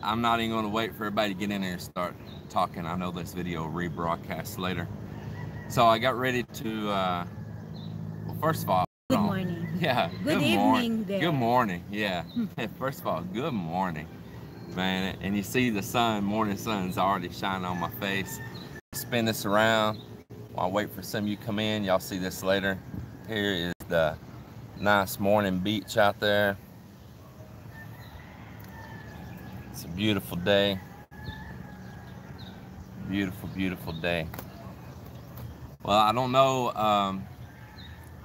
I'm not even going to wait for everybody to get in there and start talking. I know this video will rebroadcast later. So I got ready to, well, first of all, Good morning. yeah, Good evening there. Good morning, yeah. First of all, good morning, man. And you see the sun, morning sun's already shining on my face. Spin this around while I wait for some of you to come in. Y'all see this later. Here is the nice morning beach out there. It's a beautiful day. Beautiful, beautiful day. Well, I don't know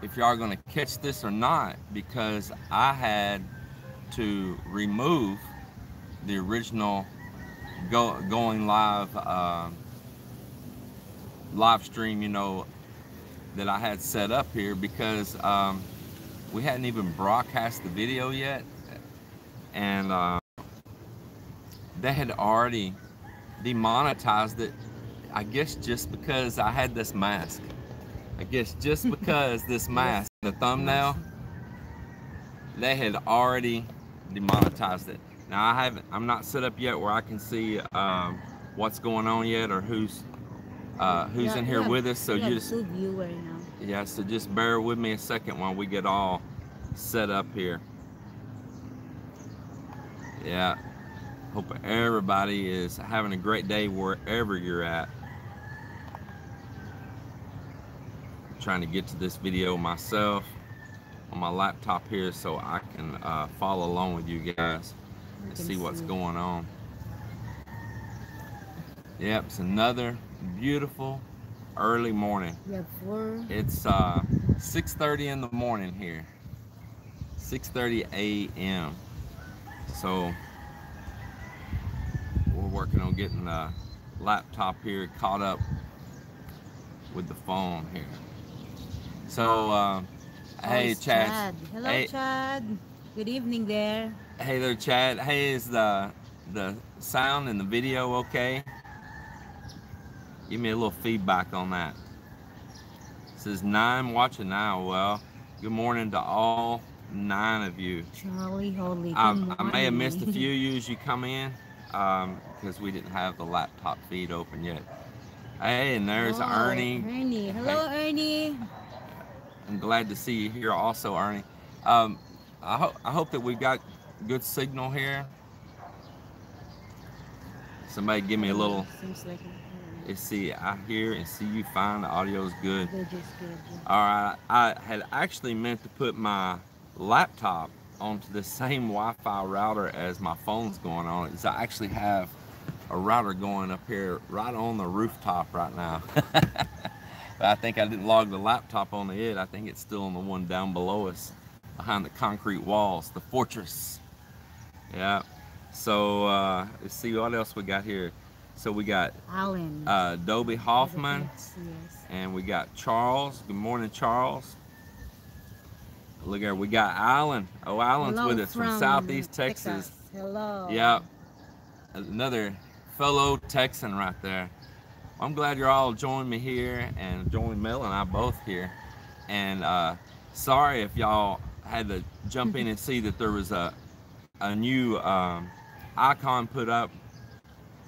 if y'all are going to catch this or not, because I had to remove the original going live live stream, you know, that I had set up here, because we hadn't even broadcast the video yet, and they had already demonetized it. I guess just because I had this mask. I guess just because this mask, the thumbnail, they had already demonetized it. Now I'm not set up yet where I can see what's going on yet, or who's in here with us. So so just bear with me a second while we get all set up here. Yeah, hope everybody is having a great day wherever you're at. Trying to get to this video myself on my laptop here so I can follow along with you guys and see what's going on. Yep, it's another beautiful early morning. It's 6:30 in the morning here, 6:30 a.m. So we're working on getting the laptop here caught up with the phone here. So, hey, Chad. Hello, hey, Chad. Good evening there. Hey there, Chad. Hey, is the sound and the video okay? Give me a little feedback on that. It says 9 watching now. Well, good morning to all 9 of you. Charlie, holy. I may have missed a few of you as you come in, because we didn't have the laptop feed open yet. Hey, and there's Ernie. Ernie. Hello, Ernie. I'm glad to see you here also, Ernie. I hope that we've got good signal here. Somebody give me a little. Seems like let's see, I hear and see you fine. The audio is good. Good. All right, I had actually meant to put my laptop onto the same Wi-Fi router as my phone's going on. Is I actually have a router going up here right on the rooftop right now. But I think I didn't log the laptop on it. I think it's still on the one down below us, behind the concrete walls, the fortress. Yeah. So let's see what else we got here. So we got Alan, Dobie Hoffman, yes. And we got Charles. Good morning, Charles. Look here, we got Alan. Oh, Alan's with us from Southeast Texas. Hello. Yeah, another fellow Texan right there. I'm glad you're all joining me here, and joining Mel and I both here. And sorry if y'all had to jump in and see that there was a new icon put up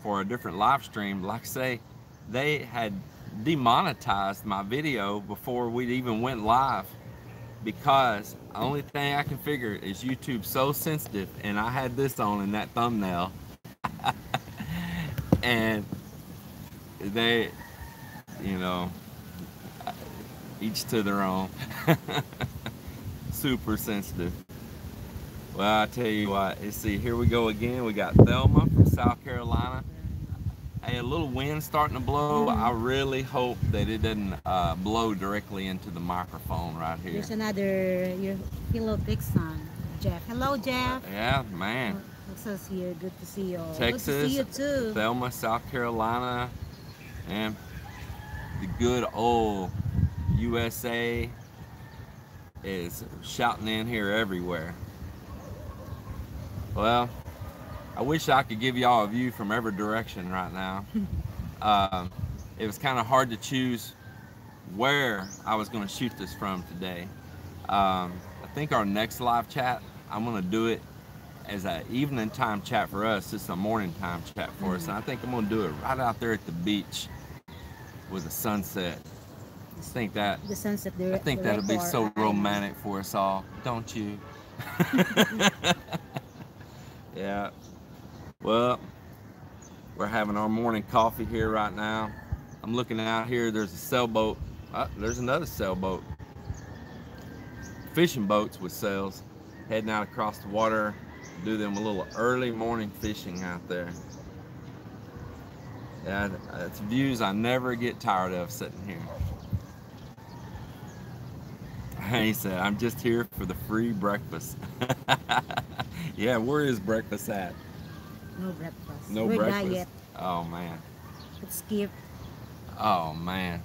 for a different live stream. Like I say, they had demonetized my video before we even went live, because the only thing I can figure is YouTube's so sensitive, and I had this on in that thumbnail. And they, you know, each to their own. Super sensitive. Well, I tell you what, let's see, here we go again. We got Thelma from South Carolina. Hey, a little wind starting to blow. I really hope that it doesn't blow directly into the microphone right here. There's another, your fellow Texan, Jeff. Hello, Jeff. Yeah, man. Texas here. Good to see you all. Texas, good to see you too. Thelma, South Carolina, and the good old USA is shouting in here everywhere. Well, I wish I could give y'all a view from every direction right now. It was kind of hard to choose where I was going to shoot this from today. I think our next live chat, I'm going to do it as an evening time chat for us. It's a morning time chat for us. And I think I'm going to do it right out there at the beach with the sunset. I think The sunset. I think that'll be so romantic for us all, don't you? Yeah. Well, we're having our morning coffee here right now. I'm looking out here. There's a sailboat. There's another sailboat. Fishing boats with sails heading out across the water. Do them a little early morning fishing out there. Yeah, it's views I never get tired of sitting here. He said, I'm just here for the free breakfast. Yeah, where is breakfast at? No breakfast. No We're breakfast. diet. Oh man. Let's skip. Oh man.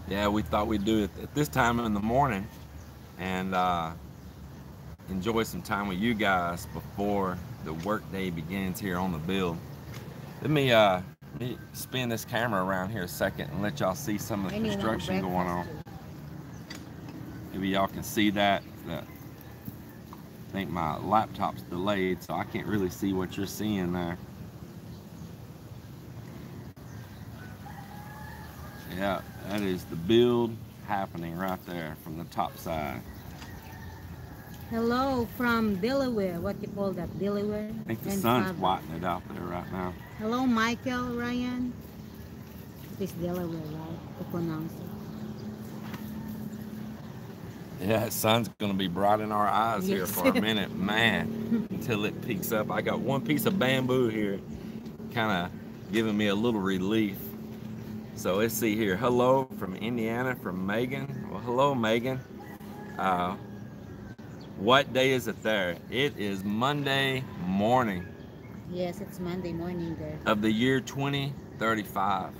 Yeah, we thought we'd do it at this time in the morning and enjoy some time with you guys before the work day begins here on the build. Let me spin this camera around here a second and let y'all see some of the construction going on. Maybe y'all can see that. I think my laptop's delayed, so I can't really see what you're seeing there. Yeah, that is the build happening right there from the top side. Hello from Delaware. What you call that? Delaware? I think the sun's whitening it out there right now. Hello, Michael, Ryan. It is Delaware, right? To pronounce it. Yeah, the sun's going to be bright in our eyes here for a minute, man, until it peaks up. I got one piece of bamboo here, kind of giving me a little relief. So let's see here. Hello from Indiana, from Megan. Well, hello, Megan. What day is it there? It is Monday morning. Yes, it's Monday morning there. Of the year 2035.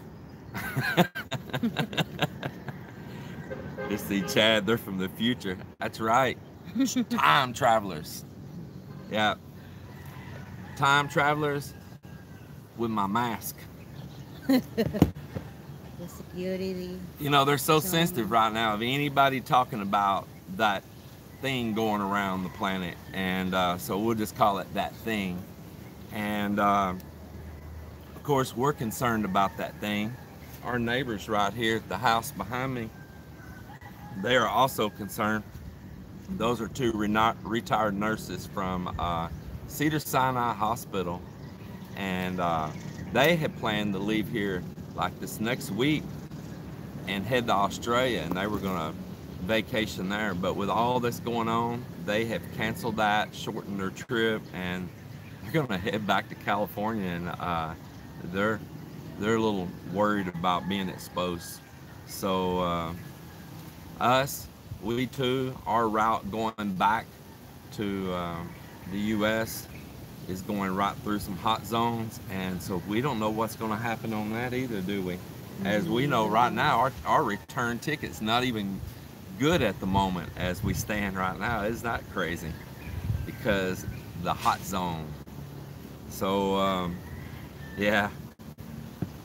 You see, Chad, they're from the future. That's right. Time travelers. Yeah. Time travelers with my mask. The security. You know, they're so sensitive right now of anybody talking about that thing going around the planet. And so we'll just call it that thing. And of course, we're concerned about that thing. Our neighbors right here at the house behind me, they are also concerned. Those are two retired nurses from Cedars-Sinai Hospital. And they had planned to leave here like this next week and head to Australia, and they were gonna vacation there. But with all this going on, they have canceled that, shortened their trip, and they're gonna head back to California, and they're a little worried about being exposed. So we too, our route going back to the US is going right through some hot zones, and so we don't know what's going to happen on that either, do we? As we know right now, our return ticket's not even good at the moment as we stand right now. Isn't that crazy? Because the hot zone. So yeah,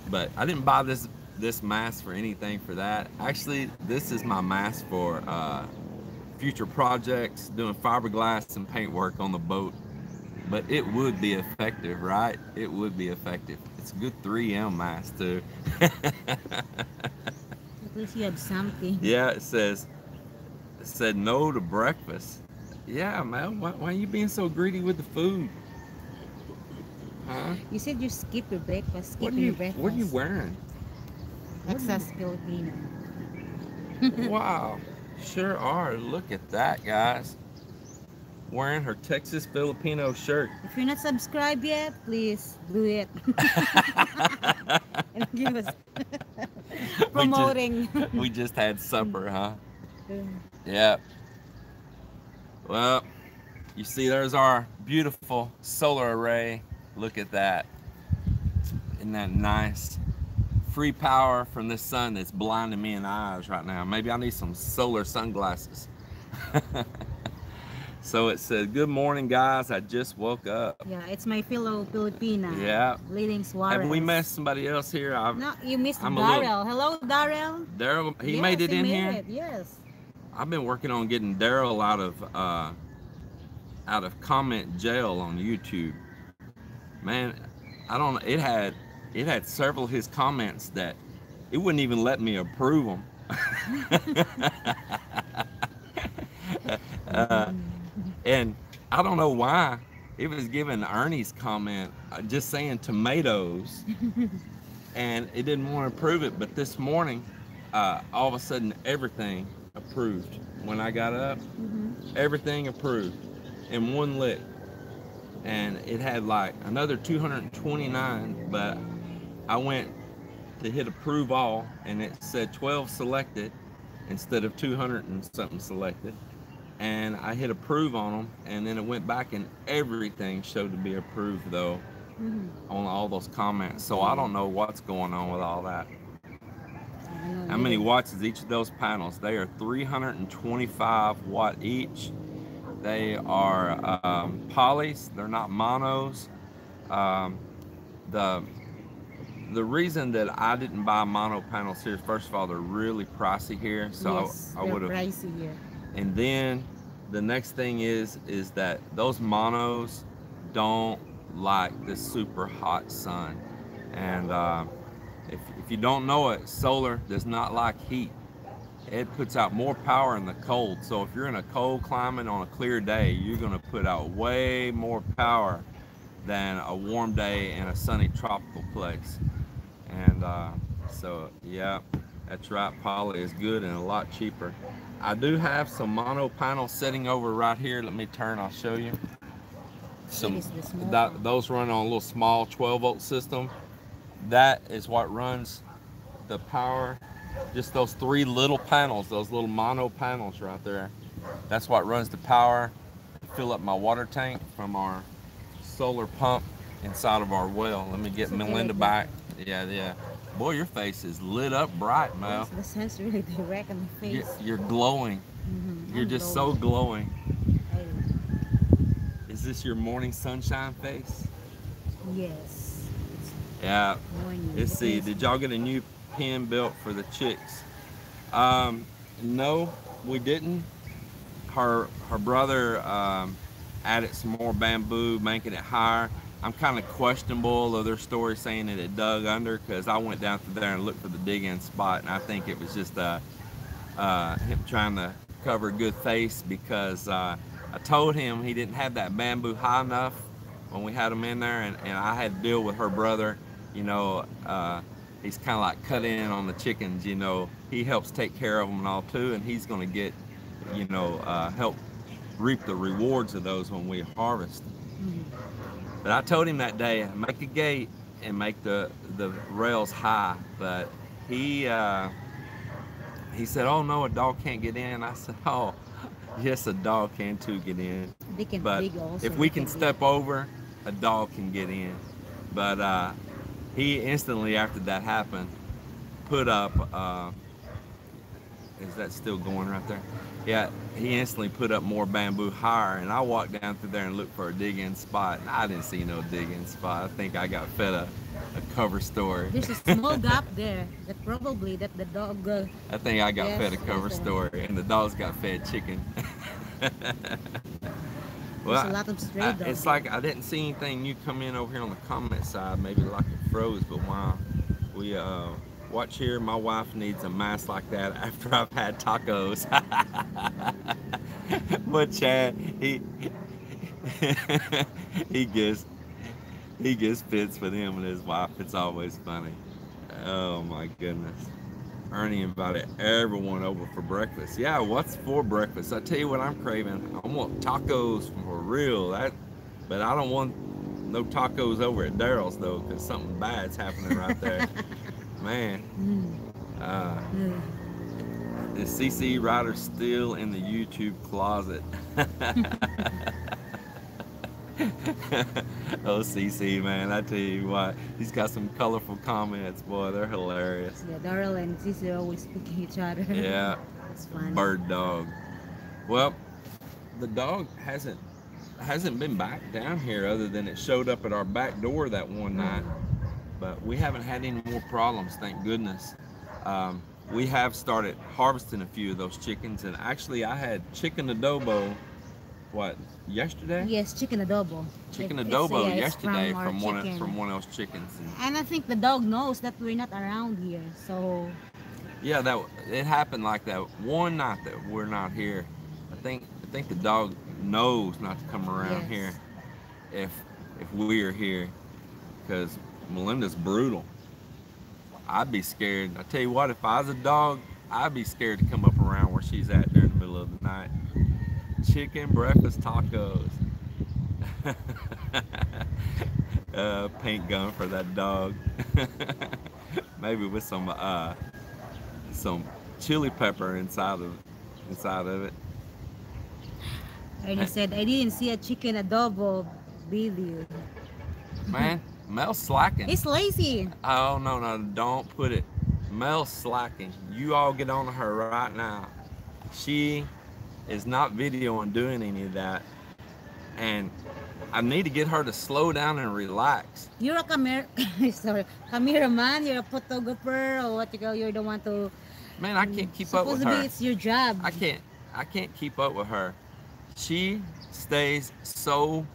but I didn't buy this mask for anything for that. Actually, this is my mask for future projects, doing fiberglass and paint work on the boat. But it would be effective, right? It would be effective. It's a good 3M mask too. At least you have something. Yeah, it said no to breakfast. Yeah, man, why are you being so greedy with the food? Huh? You said you skip your breakfast. What are you wearing? Texas Filipino. Wow, sure are. Look at that, guys. Wearing her Texas Filipino shirt. If you're not subscribed yet, please do it. And give us promoting. We just had supper, huh? Yeah. Well, you see, there's our beautiful solar array. Look at that. Isn't that nice? Free power from this sun that's blinding me in the eyes right now. Maybe I need some solar sunglasses. So it said, good morning, guys. I just woke up. Yeah, it's my fellow Filipina. Yeah. Leading Suarez. Have we missed somebody else here? No, you missed Daryl. Hello, Daryl. Daryl, he made it in here? Yes. I've been working on getting Daryl out of out of comment jail on YouTube. Man, I don't. It had several of his comments that it wouldn't even let me approve them. uh, and I don't know why. It was giving Ernie's comment just saying tomatoes, and it didn't want to approve it. But this morning, all of a sudden, everything approved. When I got up, everything approved in one lick. And it had like another 229, but I went to hit approve all, and it said 12 selected instead of 200 and something selected. And I hit approve on them, and then it went back and everything showed to be approved though on all those comments. So I don't know what's going on with all that. How many watts is each of those panels? They are 325 watt each. They are polys. They're not monos. The reason that I didn't buy mono panels here, first of all, they're really pricey here. So yes, I would have. Pricey here. And then the next thing is that those monos don't like the super hot sun. And if you don't know it, solar does not like heat. It puts out more power in the cold. So if you're in a cold climate on a clear day, you're going to put out way more power than a warm day in a sunny tropical place. And so yeah, that's right, poly is good and a lot cheaper. I do have some mono panels sitting over right here. Let me turn, I'll show you. Those run on a little small 12-volt system. That is what runs the power. Just those three little panels, those little mono panels right there. That's what runs the power. Fill up my water tank from our solar pump inside of our well. Let me get Melinda back. Yeah. Boy, your face is lit up bright, Mel. The sun's really direct on my face. You're glowing. You're just glowing. So glowing. Hey. Is this your morning sunshine face? Yes. Yeah. Let's see. Did y'all get a new pen built for the chicks? No, we didn't. Her brother added some more bamboo, making it higher. I'm kind of questionable of their story saying that it dug under, because I went down through there and looked for the dig-in spot, and I think it was just him trying to cover a good face, because I told him he didn't have that bamboo high enough when we had him in there, and I had to deal with her brother. You know, he's kind of like cut in on the chickens, you know. He helps take care of them and all too, and he's going to get, you know, help reap the rewards of those when we harvest. But I told him that day, make a gate and make the rails high. But he said, oh no, a dog can't get in. I said, oh, yes, a dog can too get in. They can but dig also. If we can step over, a dog can get in. But he instantly, after that happened, put up, is that still going right there? Yeah, he instantly put up more bamboo higher, and I walked down through there and looked for a dig-in spot, and I didn't see no dig-in spot. I think I got fed a cover story. There's a small gap there that probably that the dog... I think I got fed a cover story, and the dogs got fed chicken. Well, a lot of stray dogs. It's like I didn't see anything new come in over here on the comment side, maybe like it froze, but wow. We watch here, my wife needs a mask like that after I've had tacos. But Chad, he gets fits with him and his wife. It's always funny. Oh my goodness. Ernie invited everyone over for breakfast. Yeah, what's for breakfast? I tell you what I'm craving. I want tacos for real. But I don't want no tacos over at Daryl's though, because something bad's happening right there. Man, is CC Ryder still in the YouTube closet? Oh, CC, man, I tell you what, he's got some colorful comments, boy, they're hilarious. Yeah, Daryl and CC always speaking each other. Yeah, it's funny. Bird dog. Well, the dog hasn't been back down here, other than it showed up at our back door that one night. But we haven't had any more problems, thank goodness. We have started harvesting a few of those chickens, and actually I had chicken adobo what, yesterday? Yes, chicken adobo. Chicken It's, adobo yeah, it's yesterday our from chicken. one of those chickens. And I think the dog knows that we're not around here, so Yeah, that it happened like that one night that we're not here. I think the dog knows not to come around here yes. if we're here, because Melinda's brutal. I'd be scared. I tell you what, if I was a dog, I'd be scared to come up around where she's at during the middle of the night. Chicken breakfast tacos. Paint gun for that dog. Maybe with some chili pepper inside of it. Ernie said, I didn't see a chicken adobo video. Man, Mel's slacking. He's lazy. Oh no, don't put it. Mel's slacking. You all get on to her right now. She is not videoing doing any of that, and I need to get her to slow down and relax. You're a cameraman, you're a photographer, or what you call, you're the one to... Man, I can't keep up with her. Supposed to be, it's your job. I can't keep up with her. She stays so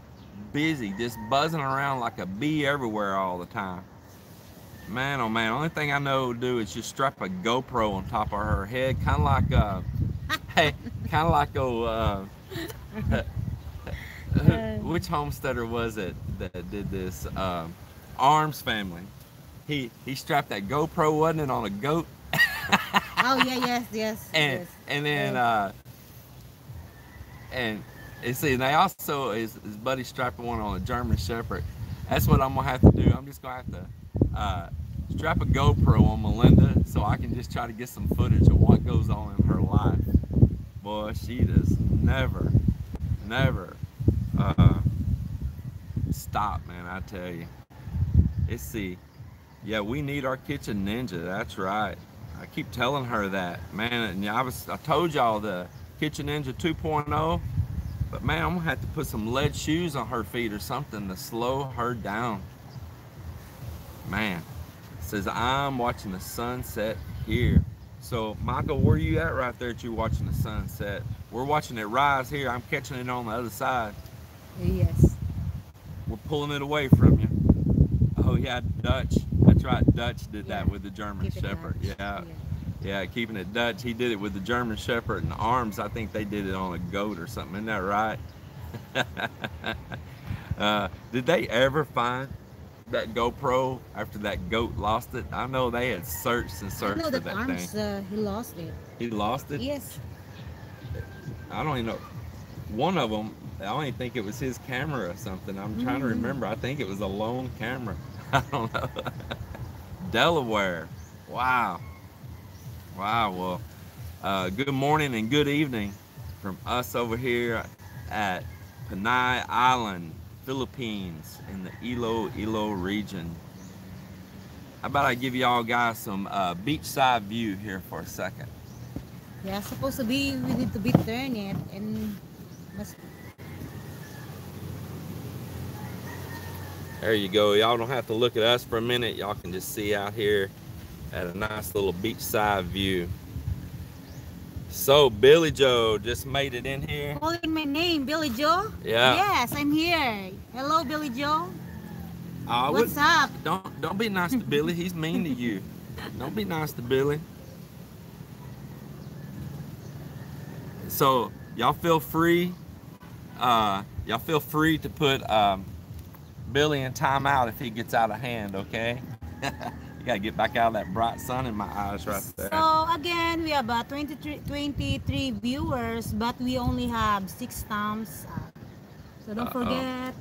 busy, just buzzing around like a bee everywhere all the time. Man, oh man, only thing I know to do is just strap a GoPro on top of her head, kind of like which homesteader was it that did this? Arms family. He strapped that GoPro, wasn't it, on a goat? Oh yeah, yes. And then and see, they also his buddy strapped one on a German Shepherd. That's what I'm gonna have to do. I'm just gonna have to strap a GoPro on Melinda so I can just try to get some footage of what goes on in her life. Boy, she does never stop, man. I tell you. Yeah, we need our kitchen ninja. That's right. I keep telling her that, man. And I told y'all the kitchen ninja 2.0, but man, I'm gonna have to put some lead shoes on her feet or something to slow her down. Man, it says I'm watching the sunset here. So Michael, where are you at right there that you're watching the sunset? We're watching it rise here. I'm catching it on the other side. Yes. We're pulling it away from you. Oh yeah, Dutch. That's right. Dutch did that with the German Shepherd. Yeah, keeping it Dutch. He did it with the German Shepherd and Arms. I think they did it on a goat or something. Isn't that right? Did they ever find that GoPro after that goat lost it? I know they had searched and searched for that Arms, thing. he lost it. He lost it? Yes. I don't even know. One of them, I don't even think it was his camera or something. I'm trying to remember. I think it was a lone camera. I don't know. Delaware. Wow. Well, good morning and good evening from us over here at Panay Island, Philippines, in the Iloilo region. How about I give y'all guys some beachside view here for a second? Yeah, supposed to be, we need to be turn it and must... There you go. Y'all don't have to look at us for a minute. Y'all can just see out here at a nice little beachside view. So Billy Joe just made it in here. Calling my name, Billy Joe? Yeah. Yes, I'm here. Hello, Billy Joe. What's up? Don't be nice to Billy. He's mean to you. Don't be nice to Billy. So y'all feel free. Y'all feel free to put Billy in timeout if he gets out of hand. Okay. You gotta get back out of that bright sun in my eyes right there. So again, we have about 23 viewers, but we only have 6 thumbs up. So don't forget.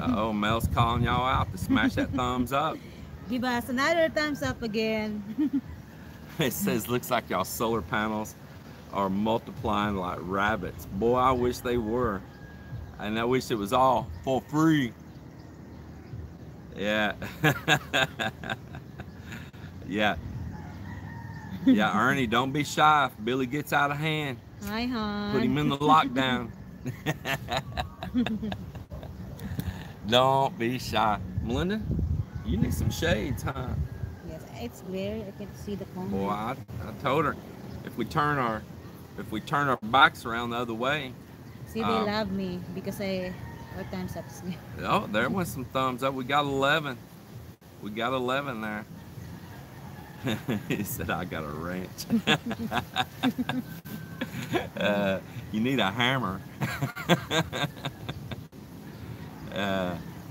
Oh, Mel's calling y'all out to smash that thumbs up. Give us another thumbs up again. It says, looks like y'all solar panels are multiplying like rabbits. Boy, I wish they were. And I wish it was all for free. Yeah. Yeah, Ernie, don't be shy. If Billy gets out of hand, Hi, hon. put him in the lockdown. Don't be shy. Melinda, you need some shades, huh? Yes, it's clear. I can see the corner. Boy, I told her if we turn our backs around the other way, See, they love me because I, what time's up? Oh, there went some thumbs up. We got 11. We got 11 there. He said, I got a wrench. You need a hammer.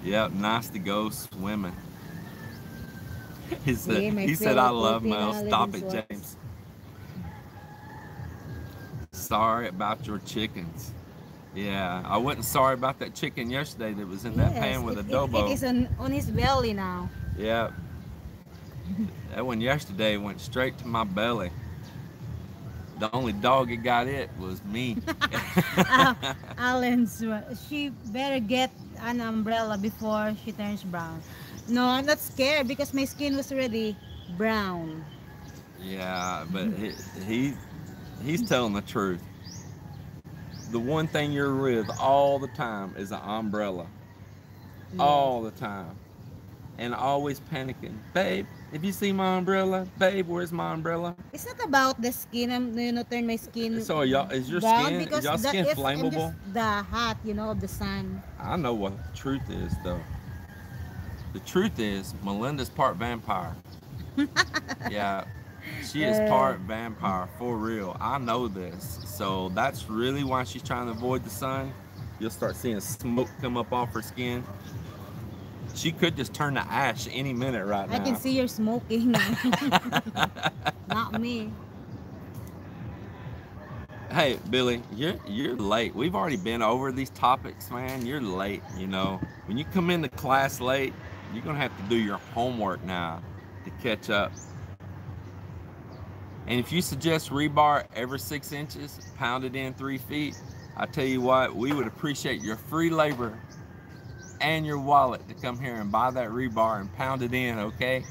Yeah, nice to go swimming. He said, I love Mel. Stop it, James. Sorry about your chickens. Yeah, I wasn't sorry about that chicken yesterday that was in that pan with adobo. It is on his belly now. Yeah. That one yesterday went straight to my belly. The only dog that got it was me. Alan's, she better get an umbrella before she turns brown. No, I'm not scared because my skin was already brown. Yeah, but he's telling the truth. The one thing you're with all the time is an umbrella. Yes. All the time. And always panicking. Babe, if you see my umbrella, babe, where's my umbrella? It's not about the skin. I'm turn my skin. So is your brown skin because y'all skin flammable? Just the hot, of the sun. I know what the truth is though. The truth is Melinda's part vampire. Yeah. She is part vampire, for real. I know this. So that's really why she's trying to avoid the sun. You'll start seeing smoke come up off her skin. She could just turn to ash any minute right now. I can see you're smoking. Not me. Hey, Billy, you're late. We've already been over these topics, man. You're late, When you come into class late, you're going to have to do your homework now to catch up. And if you suggest rebar every 6 inches, pounded in 3 feet, I tell you what, we would appreciate your free labor and your wallet to come here and buy that rebar and pound it in, okay?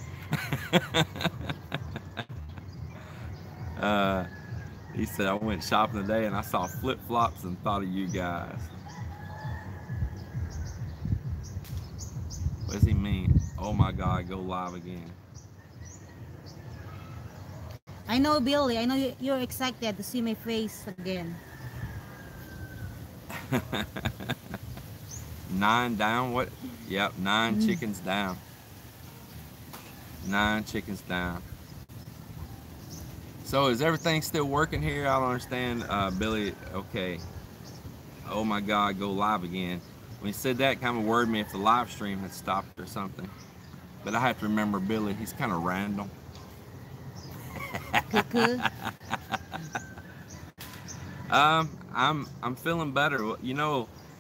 He said, I went shopping today and I saw flip-flops and thought of you guys. What does he mean? Oh my God, go live again. I know, Billy. I know you're excited to see my face again. 9 down, what? Yep, 9 chickens down. 9 chickens down. So is everything still working here? I don't understand, Billy. Okay. Oh my God, go live again. When he said that, kind of worried me if the live stream had stopped or something. But I have to remember Billy, he's kind of random. I'm feeling better.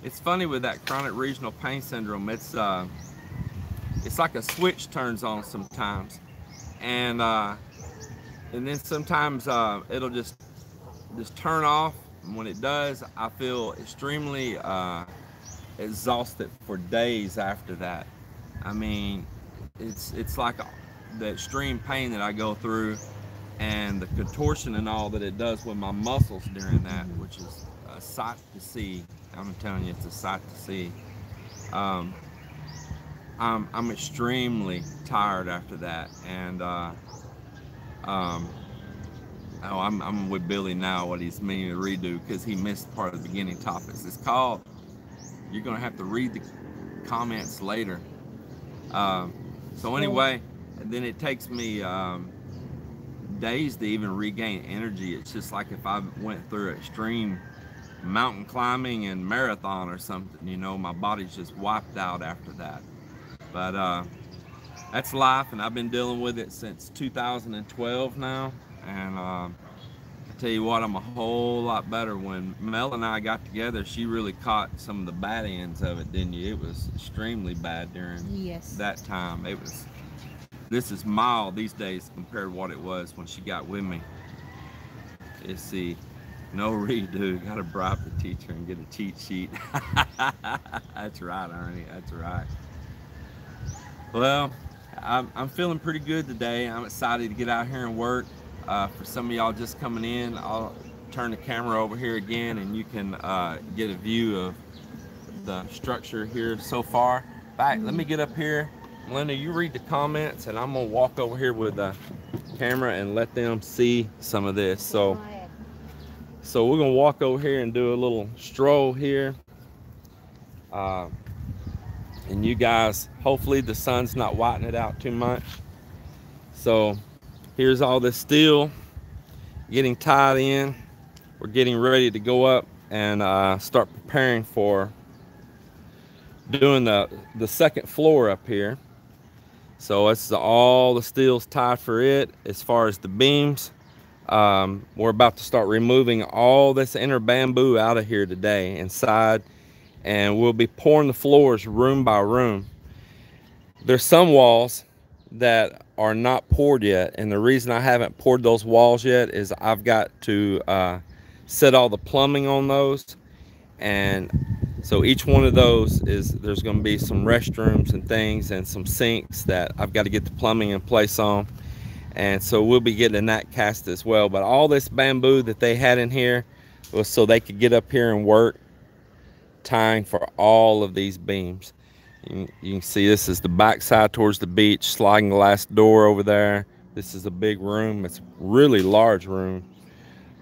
It's funny with that chronic regional pain syndrome. It's like a switch turns on sometimes, and then sometimes it'll just turn off. And when it does, I feel extremely exhausted for days after that. I mean, it's like the extreme pain that I go through, and the contortion and all that it does with my muscles during that, which is a sight to see. I'm telling you, it's a sight to see. I'm extremely tired after that, and I'm with Billy now. What he's meaning to redo because he missed part of the beginning topics. It's called. You're gonna have to read the comments later. So anyway, then it takes me days to even regain energy. It's just like if I went through extreme mountain climbing and marathon or something, my body's just wiped out after that. But that's life, and I've been dealing with it since 2012 now, and I tell you what, I'm a whole lot better. When Mel and I got together, she really caught some of the bad ends of it, didn't you? It was extremely bad during that time. This is mild these days compared to what it was when she got with me. Let's see. No redo. Got to bribe the teacher and get a cheat sheet. That's right, Ernie. That's right. Well, I'm feeling pretty good today. I'm excited to get out here and work. For some of y'all just coming in, I'll turn the camera over here again and you can get a view of the structure here so far. In fact, let me get up here. Melinda, you read the comments, and I'm gonna walk over here with the camera and let them see some of this. So So we're gonna walk over here and do a little stroll here. Uh, and you guys, hopefully the sun's not whitening it out too much. So here's all this steel getting tied in. We're getting ready to go up and start preparing for doing the second floor up here. So it's all the steel's tied for it. As far as the beams, we're about to start removing all this inner bamboo out of here today inside, and we'll be pouring the floors room by room. There's some walls that are not poured yet, and the reason I haven't poured those walls yet is I've got to set all the plumbing on those. And so each one of those there's going to be some restrooms and things and some sinks that I've got to get the plumbing in place on, and so we'll be getting that cast as well. But all this bamboo that they had in here was so they could get up here and work tying for all of these beams. You can see this is the back side towards the beach, sliding glass door over there. This is a big room. It's a really large room.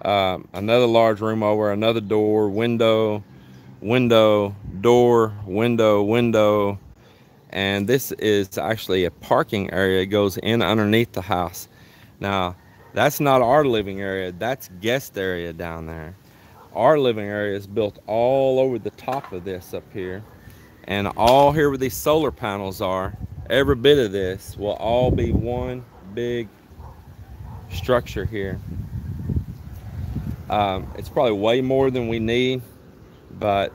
Another large room over, another door, window, window, door, window, window. And this is actually a parking area. It goes in underneath the house. Now, that's not our living area. That's guest area down there. Our living area is built all over the top of this up here. And all here where these solar panels are, every bit of this will all be one big structure here. It's probably way more than we need, but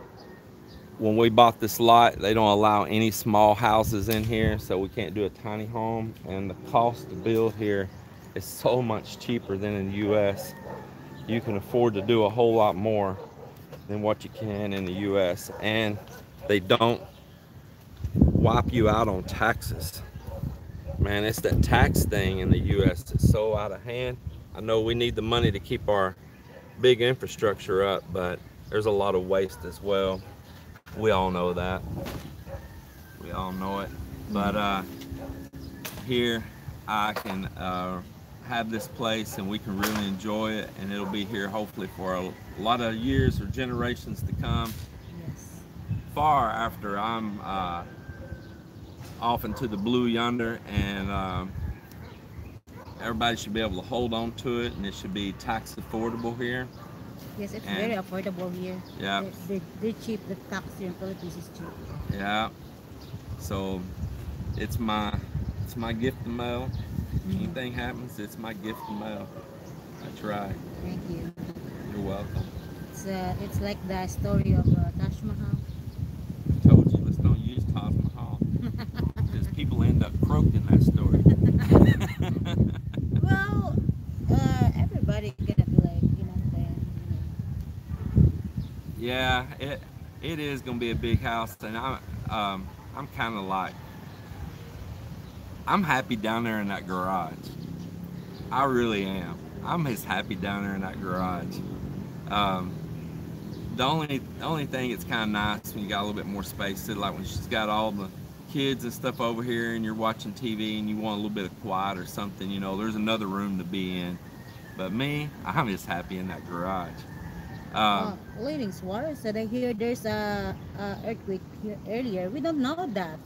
when we bought this lot, they don't allow any small houses in here, so we can't do a tiny home. And the cost to build here is so much cheaper than in the US. You can afford to do a whole lot more than what you can in the US, and they don't wipe you out on taxes. Man, it's that tax thing in the US that's so out of hand. I know we need the money to keep our big infrastructure up, but there's a lot of waste as well. We all know that. We all know it. But here I can have this place and we can really enjoy it, and it'll be here hopefully for a lot of years or generations to come. Yes. Far after I'm off into the blue yonder, and everybody should be able to hold on to it, and it should be tax affordable here. Yes, it's very affordable here. Yeah. They're cheap. The tax here in Philippines is cheap. Yeah. So it's my gift to mail. Anything happens, it's my gift to mail. That's right. Thank you. You're welcome. It's like the story of Taj Mahal. I told you, let's don't use Taj Mahal because people end up croaked in that story. Well, everybody gonna be like, Yeah, it is gonna be a big house, and I'm kind of like, I'm happy down there in that garage. I really am. I'm just happy down there in that garage. The only thing it's kind of nice when you got a little bit more space, like when she's got all the kids and stuff over here and you're watching TV and you want a little bit of quiet or something, there's another room to be in. But me, I'm just happy in that garage. Leading Suarez said I hear there's a earthquake here earlier. We don't know that.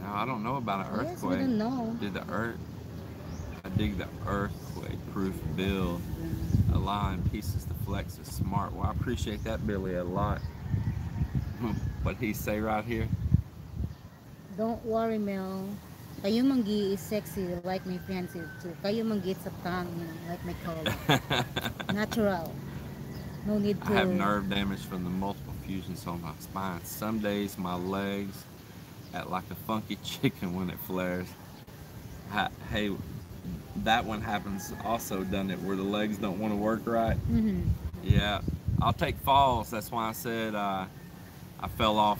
No, I don't know about an Yes, we earthquake. don't know. I dig the earthquake-proof build. Allowing pieces to flex is smart. Well, I appreciate that, Billy, a lot. What he say right here? Don't worry, Mel. Kayo manggi is sexy like my fiancé too. Kayo manggi sa tongue, like my color. Natural. No need to. I have nerve damage from the multiple fusions on my spine. Some days my legs act like a funky chicken when it flares. Hey, that one happens also, doesn't it, where the legs don't want to work right? Yeah, I'll take falls. That's why I said I fell off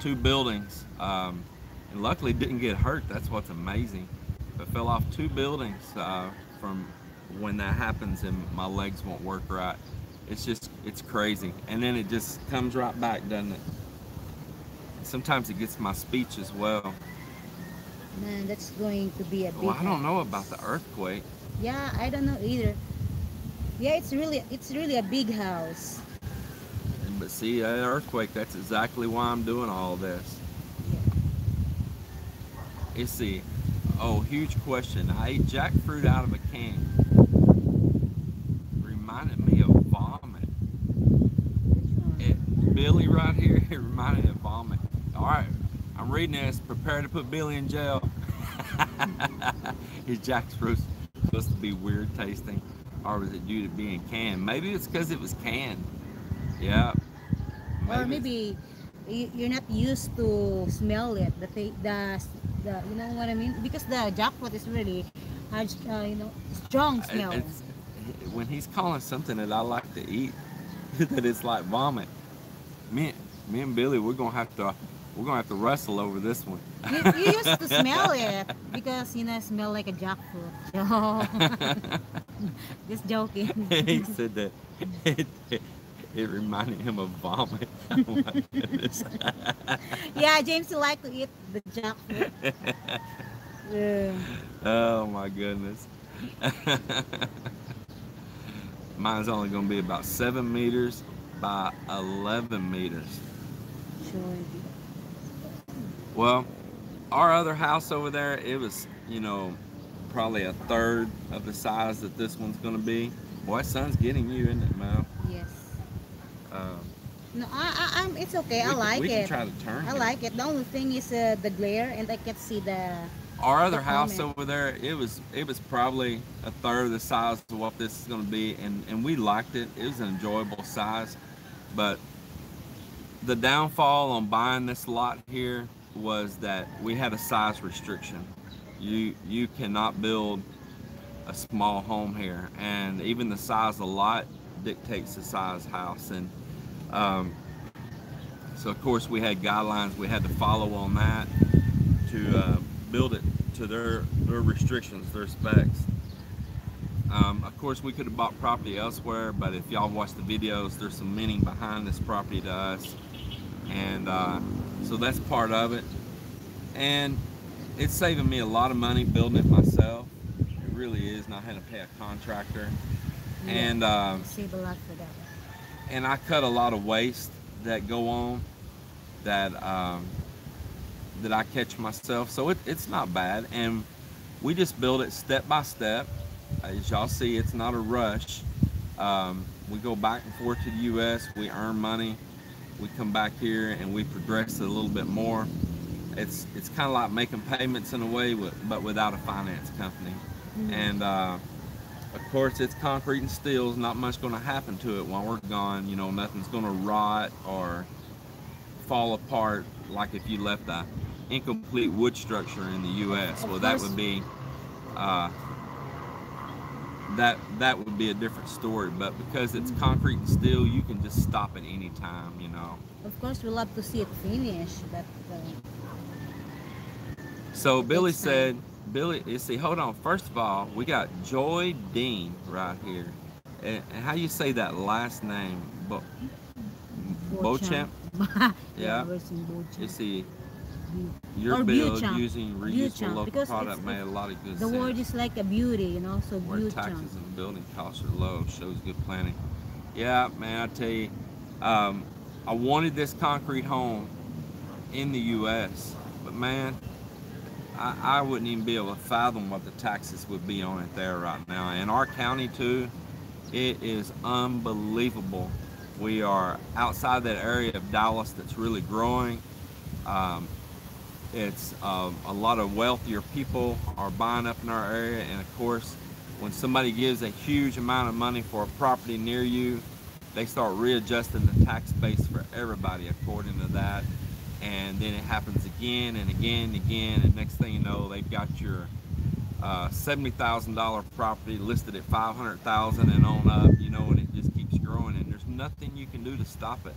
2 buildings, and luckily didn't get hurt. That's what's amazing. But fell off 2 buildings from when that happens and my legs won't work right. It's crazy. And then it just comes right back, doesn't it? Sometimes it gets my speech as well. Man, that's going to be a big Well, I don't know about the earthquake. Yeah, I don't know either. Yeah, it's really a big house. But see, that earthquake, that's exactly why I'm doing all this. Yeah. You see, oh, huge question. I ate jackfruit out of a can. Reminded me of vomit. Which one? Billy right here, it reminded me of vomit. All right, I'm reading this. Prepare to put Billy in jail. His jackfruit's supposed to be weird tasting, or was it due to being canned? Maybe it's because it was canned. Yeah, Or maybe it's. maybe you're not used to smell it. The you know what I mean? Because the jackpot is really has strong smell. It's when he's calling something that I like to eat that it's like vomit. Me, me and Billy, we're gonna have to wrestle over this one. You used to smell it because smell like a jackfruit. So just joking. He said that it, it reminded him of vomit. Oh my goodness. Yeah, James, you like to eat the jackfruit. Yeah. Oh my goodness. Mine's only gonna be about 7 meters by 11 meters. Sure. Well, our other house over there, it was, probably a third of the size that this one's gonna be. Boy, sun's getting you, isn't it, Mel? Yes. Uh, No, I'm. It's okay. I like we can it. try to turn I here. like it. The only thing is the glare, and I can see Our the other house comment. over there, it was probably a third of the size of what this is gonna be, and we liked it. It was an enjoyable size, but the downfall on buying this lot here was that we had a size restriction. You cannot build a small home here, and even the size of the lot dictates the size house. And um, so of course we had guidelines we had to follow on that to build it to their restrictions, their specs. Of course, we could have bought property elsewhere, but if y'all watch the videos, there's some meaning behind this property to us, and so that's part of it. And it's saving me a lot of money building it myself. It really is, not having to pay a contractor. Yeah, And you save a lot for that. I cut a lot of waste that go on that that I catch myself. So it's not bad, and we just build it step by step. As y'all see, it's not a rush. We go back and forth to the U.S. We earn money. We come back here and we progress it a little bit more. It's kind of like making payments in a way, but without a finance company. Mm. And of course, it's concrete and steel. Not much going to happen to it while we're gone. Nothing's going to rot or fall apart like if you left a incomplete wood structure in the U.S. Well, Of that course, would be uh, that would be a different story. But because it's concrete and steel, you can just stop at any time. of course, we love to see it finished, but So it Billy takes time. said, Billy, you see, hold on. First of all, we got Joy Dean right here. And how you say that last name? Beauchamp? Beauchamp. Yeah, Yeah. words in You Beauchamp. see, Or your build Beauchamp. using reusable Beauchamp, local because product made a lot of good the word sense. is like a beauty, so Where Beauchamp. taxes and building costs are low, shows good planning. Yeah, man, I tell you, um, I wanted this concrete home in the U.S., but man, I wouldn't even be able to fathom what the taxes would be on it there right now. In our county too, it is unbelievable. We are outside that area of Dallas that's really growing. Um, it's a lot of wealthier people are buying up in our area, and of course, when somebody gives a huge amount of money for a property near you, they start readjusting the tax base for everybody according to that. And then it happens again and again and again, and next thing you know, they've got your $70,000 property listed at $500,000 and on up, and it just keeps growing, and there's nothing you can do to stop it.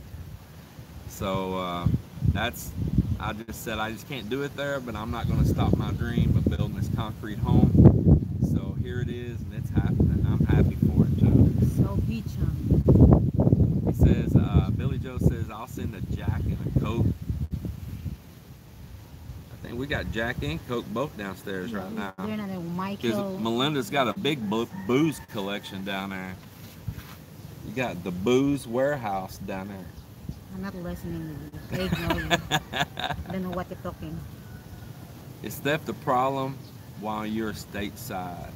So that's, I just said I just can't do it there, but I'm not going to stop my dream of building this concrete home. So here it is, and it's happening. I'm happy for it too. So Beauchamp. He says, Billy Joe says, I'll send a Jack and a Coke. I think we got Jack and Coke both downstairs right now. They're not a Because Michael. Melinda's got a big booze collection down there. You got the booze warehouse down there. I'm not listening to you. I ignore you. I don't know what you're talking. Is theft a problem while you're stateside?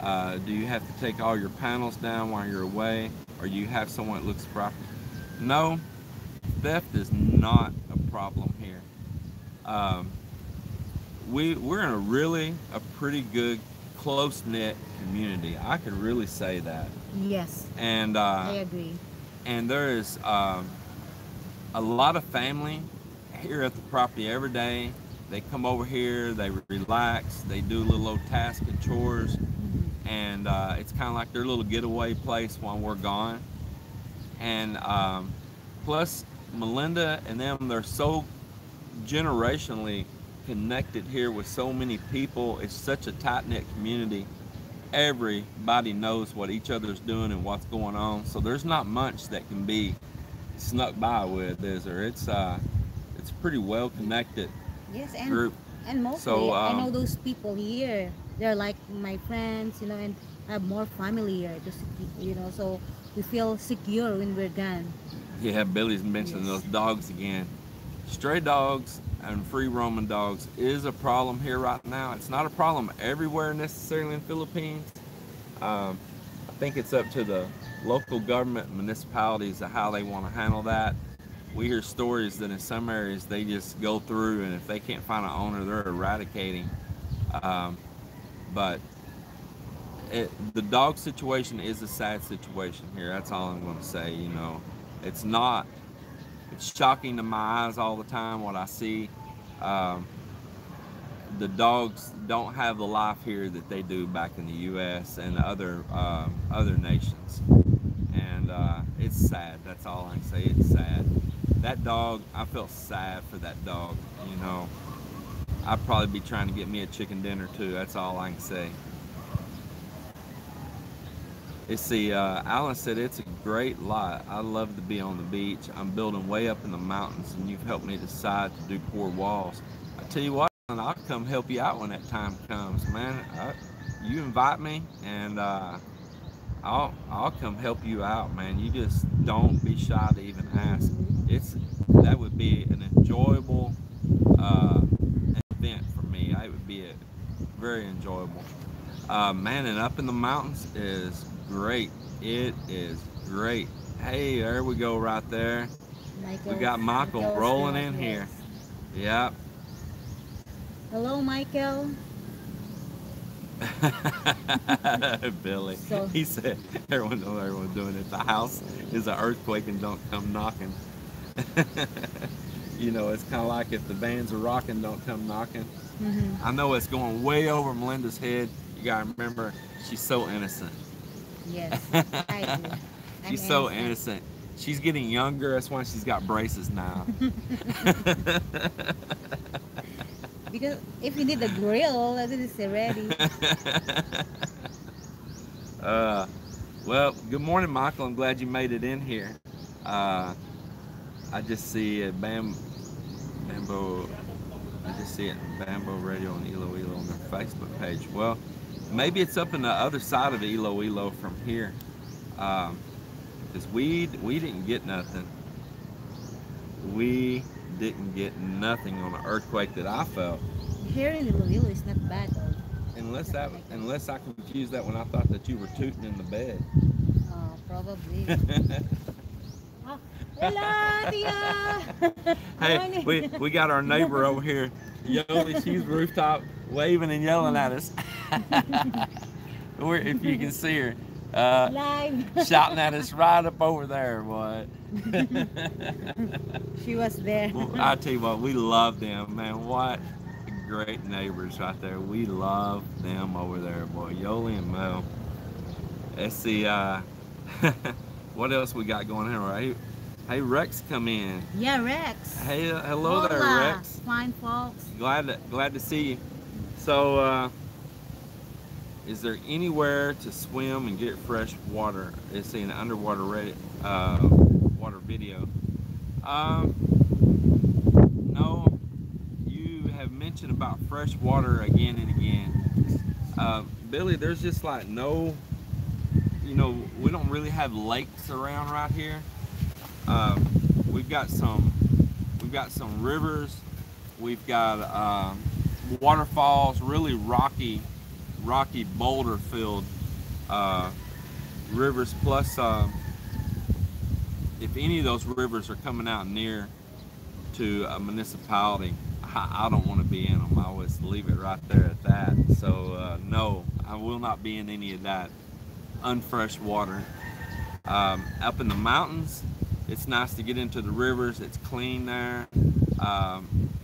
Do you have to take all your panels down while you're away, or you have someone that looks proper? No, theft is not a problem here. Um, we're in a pretty good close knit community. I could really say that. Yes, And I agree. and there is a lot of family here at the property every day. They come over here, they relax, they do a little old task and chores, and it's kind of like their little getaway place while we're gone. And plus, Melinda and them, they're so generationally connected here with so many people. It's such a tight-knit community. Everybody knows what each other's doing and what's going on, so there's not much that can be snuck by with, is there? It's pretty well connected Yes, group. and mostly So I know those people here. They're like my friends, you know, and I have more family here to, you know, so we feel secure when we're gone. Yeah, Billy's mentioning Yes. those dogs again. Stray dogs and free roaming dogs is a problem here right now. It's not a problem everywhere necessarily in the Philippines. I think it's up to the local government and municipalities of how they want to handle that. We hear stories that in some areas they just go through, and if they can't find an owner, they're eradicating. But the dog situation is a sad situation here. That's all I'm going to say. You know, it's not. It's shocking to my eyes all the time what I see. The dogs don't have the life here that they do back in the U.S. and other nations, and it's sad. That's all I can say. It's sad. That dog, I felt sad for that dog. You know, I'd probably be trying to get me a chicken dinner too. That's all I can say. It's Alan said it's a great lot. I love to be on the beach. I'm building way up in the mountains, and you've helped me decide to do pour walls. I tell you what, Alan, I'll come help you out when that time comes, man. You invite me, and I'll come help you out, man. You just don't be shy to even ask. That would be an enjoyable event for me. It would be very enjoyable. Man, and up in the mountains is great. It is great. Hey, there we go right there. We got Michael rolling in here. Yep. Hello, Michael. Billy. So, He said, everyone's doing it. The house is an earthquake and don't come knocking. You know, it's kind of like if the vans are rocking, don't come knocking. I know it's going way over Melinda's head. You gotta remember, she's so innocent. yes, I do. She's so innocent. She's getting younger. That's why she's got braces now. Because if you need the grill, it is ready. Well, good morning, Michael. I'm glad you made it in here. I just see a Bamboo. I just see it Bamboo Radio and Iloilo on their Facebook page. Well, maybe it's up in the other side of Iloilo from here, because we didn't get nothing. We didn't get nothing on the earthquake that I felt. Here in Iloilo is not bad though. Unless I confused that when I thought that you were tooting in the bed. Oh, probably. Oh, hello, Tia. Hey, we got our neighbor over here, Yoli. She's rooftop waving and yelling at us. If you can see her, Live. shouting at us right up over there, boy. She was there. Well, I tell you what, we love them, man. What great neighbors right there. We love them over there, boy. Yoli and Mel. Let's see, what else we got going on, right? Hey, Rex, come in. Yeah, Rex. Hey, hello there, Hola, Rex. fine folks. Glad to see you. So, is there anywhere to swim and get fresh water? It's an underwater water video. No, you have mentioned about fresh water again and again. Billy, there's just like no, you know, we don't really have lakes around right here. We've got some rivers. We've got waterfalls, really rocky boulder filled rivers. Plus, if any of those rivers are coming out near to a municipality, I don't want to be in them. I always leave it right there at that. So no, I will not be in any of that unfresh water. Up in the mountains, it's nice to get into the rivers. It's clean there.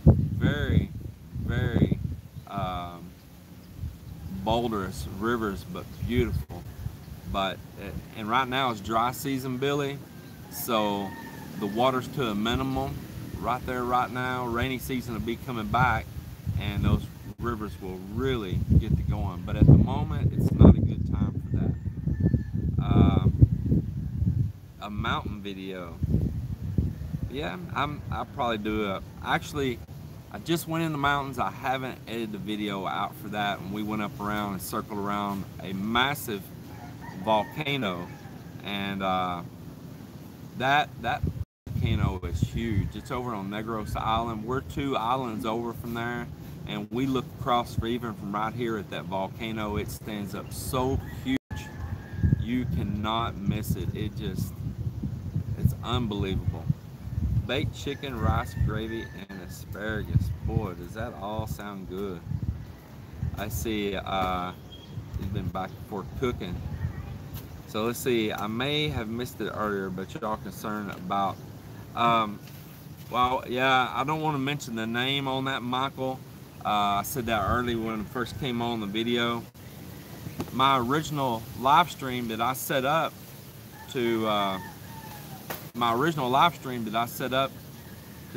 Very, very boulderous rivers, but beautiful. But and right now it's dry season, Billy, so the water's to a minimum right there right now. Rainy season will be coming back, and those rivers will really get to going. But at the moment, it's not a good time for that. A mountain video. Yeah, I'll probably do a. Actually, I just went in the mountains. I haven't edited the video out for that, and we went up around and circled around a massive volcano, and that volcano is huge. It's over on Negros Island. We're 2 islands over from there, and we look across even from right here at that volcano. It stands up so huge, you cannot miss it. It's unbelievable. Baked chicken, rice, gravy, and asparagus. Boy, does that all sound good. I see he's been back and forth cooking. So let's see, I may have missed it earlier, but y'all concerned about, well, yeah, I don't want to mention the name on that, Michael. I said that earlier when it first came on the video. My original live stream that I set up to,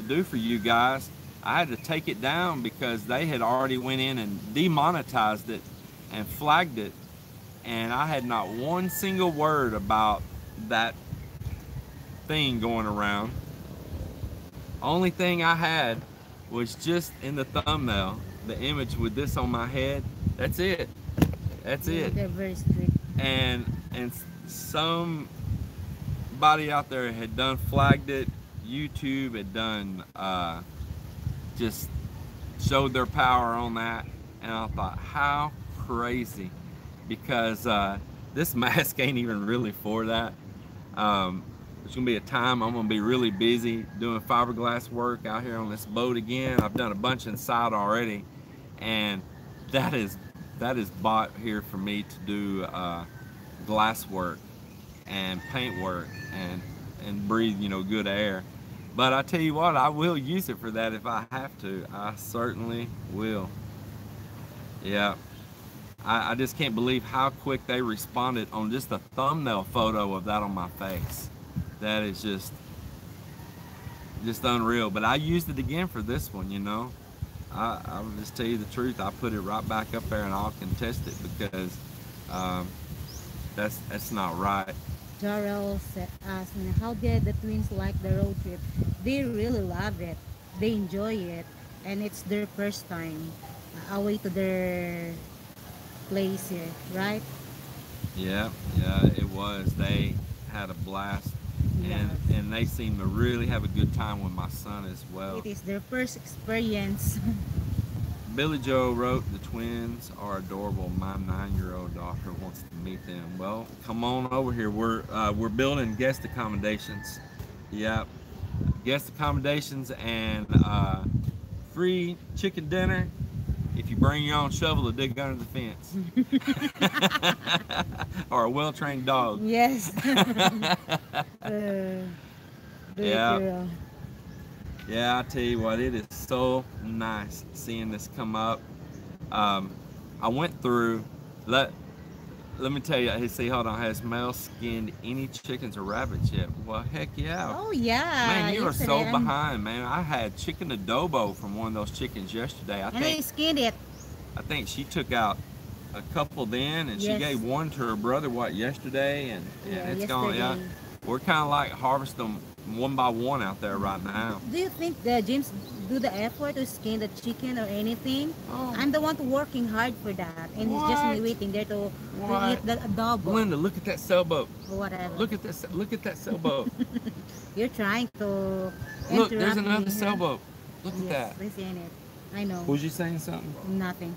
do for you guys, I had to take it down because they had already went in and demonetized it and flagged it, and I had not one single word about that thing going around. Only thing I had was just in the thumbnail, the image with this on my head. That's it. That's it. They're very strict. And somebody out there had done flagged it. YouTube had done just showed their power on that, and I thought, how crazy, because this mask ain't even really for that. There's gonna be a time I'm gonna be really busy doing fiberglass work out here on this boat again. I've done a bunch inside already, and that is bought here for me to do glass work and paint work and breathe, you know, good air. But I tell you what, I will use it for that if I have to. I certainly will. Yeah. I just can't believe how quick they responded on just a thumbnail photo of that on my face. That is just unreal. But I used it again for this one, you know. I will just tell you the truth. I put it right back up there, and I'll contest it because that's not right. Jarrell asked me, how did the twins like the road trip? They really love it. They enjoy it. And it's their first time away to their place here, right? Yeah, it was. They had a blast. Yes. And they seem to really have a good time with my son as well. It is their first experience. Billy Joe wrote, the twins are adorable. My 9-year-old daughter wants to meet them. Well, come on over here. We're building guest accommodations. Yep, guest accommodations and free chicken dinner if you bring your own shovel to dig under the fence. Or a well-trained dog. Yes. Yeah. Yeah, I tell you what, it is so nice seeing this come up. I went through, let me tell you, hey, see, hold on, has Mel skinned any chickens or rabbits yet? Well, heck yeah. Oh, yeah. Man, you are so behind, man. I had chicken adobo from one of those chickens yesterday. And they skinned it. I think she took out a couple then, and she gave one to her brother, yesterday? And it's gone, yeah. We're kind of like harvest them one by one out there right now. Do you think the James do the effort to skin the chicken or anything? Oh, I'm the one working hard for that, and he's just what? waiting there to What? eat the adobo Linda, look at that sailboat. or whatever. Look at this. Look at that sailboat. You're trying to Look, interrupt there's me another here. sailboat. Look at Yes, that. I seen it. I know. Was you saying something? Nothing.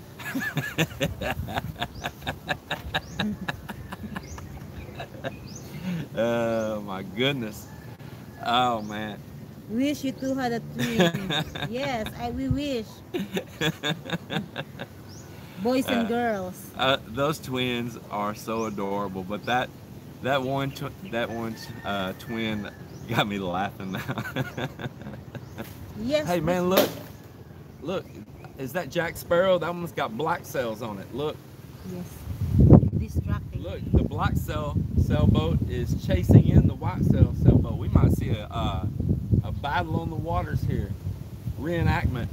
Oh my goodness. Oh man. Wish you two had a twin. Yes, we wish. Boys and girls. Those twins are so adorable, but that one twin got me laughing now. Yes. Hey man, look, is that Jack Sparrow? That one's got black sails on it. Look, Yes. Distracting. look, the black sailboat is chasing in the white sailboat. We might see a battle on the waters here, reenactment.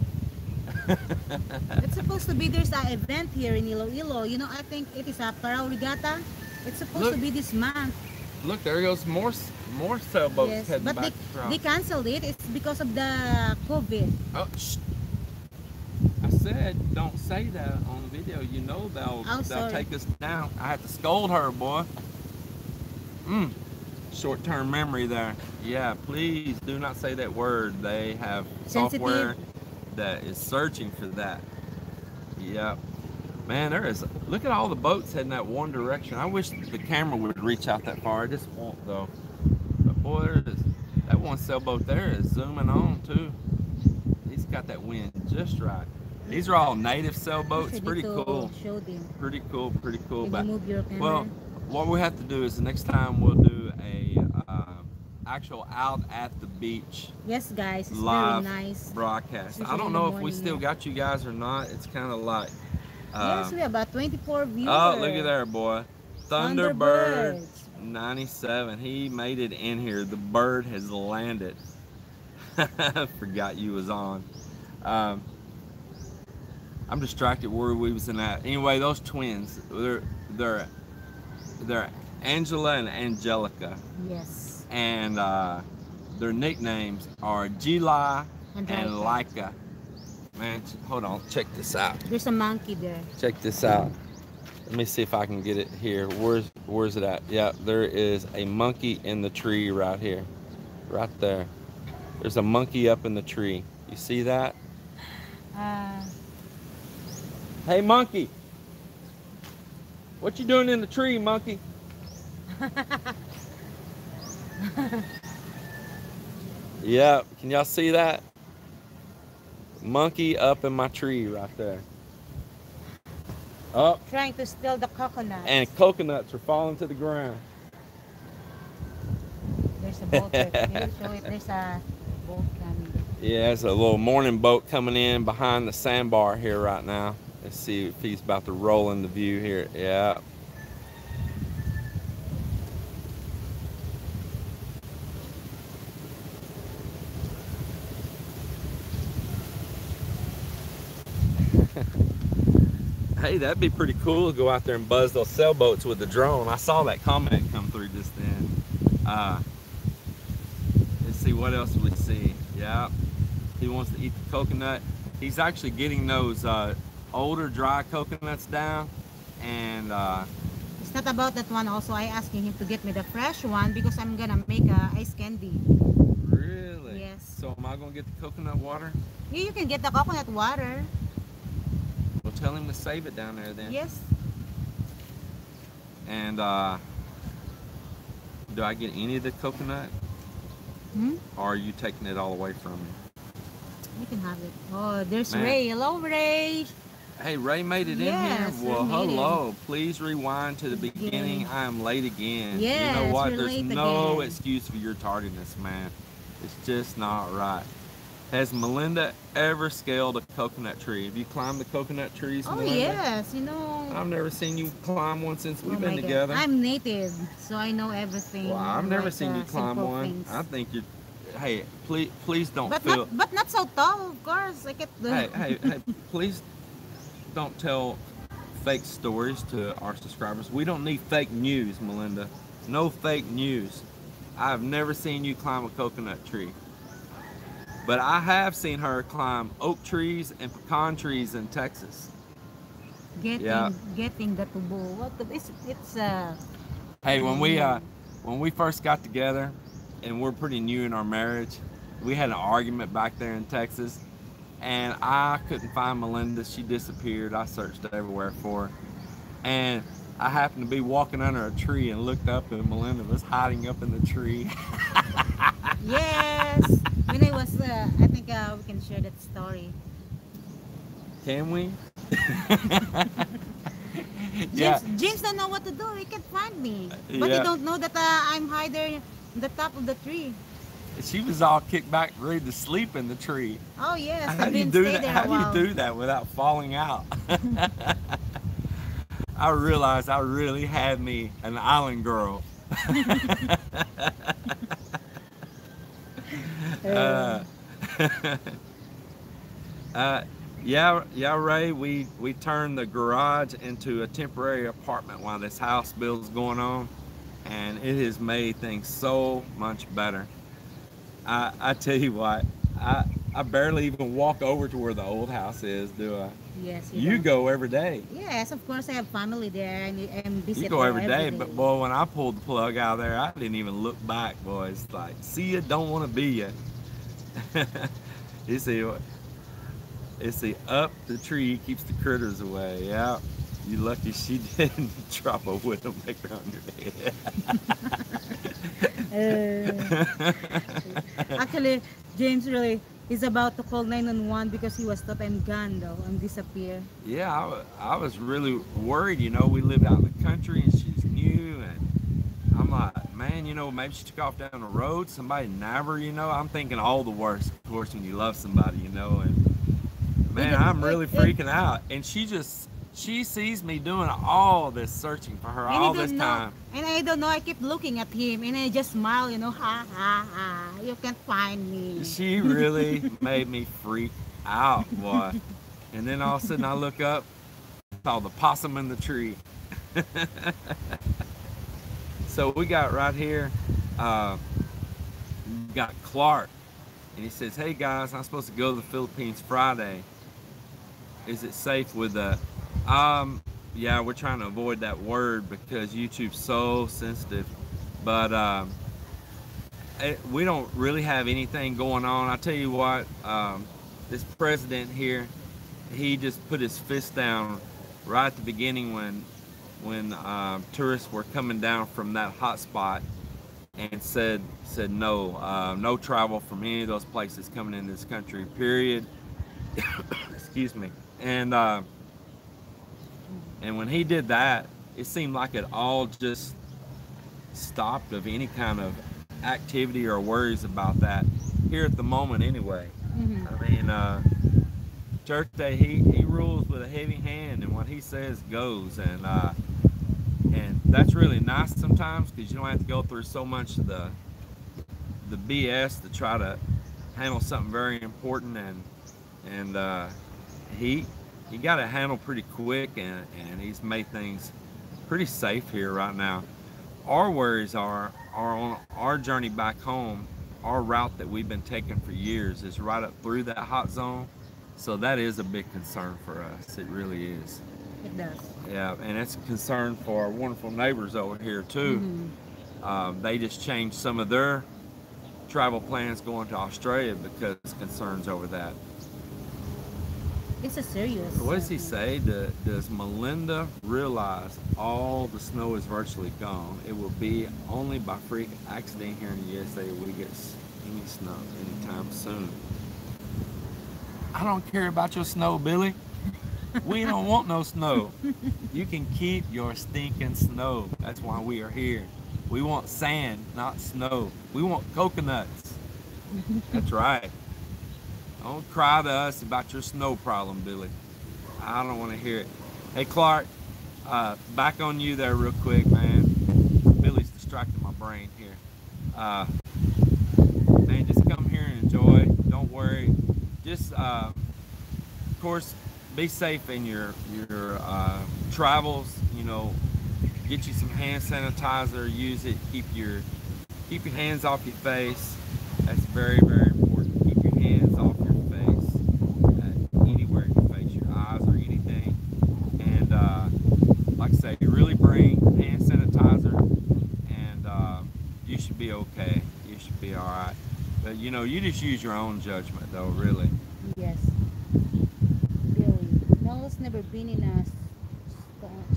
It's supposed to be, there's an event here in Iloilo. You know, I think it is a Parao Regatta. It's supposed Look. to be this month. Look, there goes more sailboats Yes, heading but back across. they canceled it. It's because of the COVID. Oh, shh. I said, don't say that on video. You know they'll sorry. take us down. I had to scold her, boy. Short-term memory there. Yeah, please do not say that word. They have software that is searching for that. Yep. Man, look at all the boats heading that one direction. I wish the camera would reach out that far. I just won't though. But boy, that one sailboat there is zooming on too. He's got that wind just right. These are all native sailboats. Pretty cool. Show them. Pretty cool. Pretty cool. Can But you move your camera? well, what we have to do is the next time we'll do a actual out at the beach Yes, guys, it's live very nice. broadcast. Especially I don't in the know if we morning, still yeah. got you guys or not. It's kind of like. Yes, we have about 24 viewers. Oh, look at there, boy. Thunderbird Thunderbirds. 97. He made it in here. The bird has landed. Forgot you was on. I'm distracted where we was in that. Anyway, those twins, they're Angela and Angelica, Yes. and their nicknames are Gila and Laika. Man, hold on, check this out. There's a monkey there. Check this out. Let me see if I can get it here. Where's it at? Yeah, there is a monkey in the tree right here. Right there. There's a monkey up in the tree. You see that? Hey, monkey. What you doing in the tree, monkey? Yeah, can y'all see that? Monkey up in my tree right there. Up. Trying to steal the coconut. And coconuts are falling to the ground. There's a boat there. Can you show it? There's a boat coming. Yeah, there's a little morning boat coming in behind the sandbar here right now. Let's see if he's about to roll in the view here. Yeah. Hey, that'd be pretty cool to go out there and buzz those sailboats with the drone. I saw that comment come through just then. Let's see, what else we see? Yeah, he wants to eat the coconut. He's actually getting those older dry coconuts down, and It's not about that one also. I asking him to get me the fresh one because I'm gonna make a ice candy. really? Yes. So am I gonna get the coconut water? Yeah, you can get the coconut water. Well, tell him to save it down there then. Yes. And do I get any of the coconut, or are you taking it all away from me? You can have it. Oh, there's Man. Ray. Hello, Ray. Hey, Ray made it Yes, in here. Well, Ray made hello. Please rewind to the beginning. I am late again. You Yes, know what? you're There's late no again. excuse for your tardiness, man. It's just not right. Has Melinda ever scaled a coconut tree? Have you climbed the coconut trees, Oh, Melinda? yes. You know. I've never seen you climb one since we've Oh been my God. together. I'm native, so I know everything. Well, I've never like, seen you climb simple one. things. I think you're. Hey, please don't But feel. not so tall, of course. I get the. Hey, please don't tell fake stories to our subscribers. We don't need fake news, Melinda. No fake news. I've never seen you climb a coconut tree. But I have seen her climb oak trees and pecan trees in Texas. Yeah. Getting the tubo. What the, it's Hey, mm, when we first got together, and we're pretty new in our marriage, we had an argument back there in Texas, and I couldn't find Melinda. She disappeared. I searched everywhere for her, and I happened to be walking under a tree and looked up, and Melinda was hiding up in the tree. yes. When I was, I think we can share that story. Can we? Yeah. James don't know what to do. He can't find me, but he Yeah. don't know that I'm hiding in the top of the tree. She was all kicked back, ready to sleep in the tree. Oh yes, How I do you didn't do stay that? there How a do you while. do that without falling out? I realized I really had me an island girl. Uh, uh, yeah, Ray. We turned the garage into a temporary apartment while this house build's going on, and it has made things so much better. I tell you what, I barely even walk over to where the old house is, do I? yes, you You don't. go every day. Yes, of course I have family there and I'm You visit go there every every day, day. but boy, when I pulled the plug out of there, I didn't even look back, boy. It's like, see ya, don't want to be ya. You see, it's the up the tree keeps the critters away. Yeah, you lucky she didn't drop a widowmaker on Uh, your head. actually, James really is about to call 911 because he was thought I'm gone though and disappear. Yeah, I was really worried. You know, we lived out in the country and she's new, and I'm like, man, you know, maybe she took off down the road. Somebody nabbed her, you know. I'm thinking all the worst, of course, when you love somebody, you know. And man, I'm really freaking out. And she sees me doing all this searching for her And all I this don't know. time. And I don't know. I keep looking at him and I just smile, ha ha ha. You can't find me. She really made me freak out, boy. And then all of a sudden I look up, saw the possum in the tree. So we got right here, we got Clark, and he says, hey guys, I'm supposed to go to the Philippines Friday. Is it safe with the, yeah, we're trying to avoid that word because YouTube's so sensitive, but we don't really have anything going on. I tell you what, this president here, he just put his fist down right at the beginning when tourists were coming down from that hot spot and said no, no travel from any of those places coming in this country, period. Excuse me. And when he did that, it seemed like it all just stopped of any kind of activity or worries about that here at the moment anyway. Mhm. I mean, Church Day, he rules with a heavy hand, and what he says goes, and that's really nice sometimes because you don't have to go through so much of the BS to try to handle something very important, and he got it handled pretty quick, and he's made things pretty safe here right now. Our worries are on our journey back home. Our route that we've been taking for years is right up through that hot zone, so that is a big concern for us. It really is. It does. Yeah, and it's a concern for our wonderful neighbors over here too. They just changed some of their travel plans going to Australia because concerns over that. It's a serious. What does he say? Does Melinda realize all the snow is virtually gone? It will be only by freak accident here in the USA we get any snow anytime soon. I don't care about your snow, Billy. We don't want no snow. You can keep your stinking snow. That's why we are here. We want sand, not snow. We want coconuts. That's right. Don't cry to us about your snow problem, Billy. I don't want to hear it. Hey, Clark, back on you there real quick, man. Billy's distracting my brain here. Man, just come here and enjoy. Don't worry. Just, of course, be safe in your travels. You know, get you some hand sanitizer. Use it. Keep your Keep your hands off your face. That's very, very important. Keep your hands off your face, anywhere you face, your eyes or anything. And like I say, really bring hand sanitizer, and you should be okay. You should be all right. But you know, you just use your own judgment, though, really. Yes, really. Mel's never been in a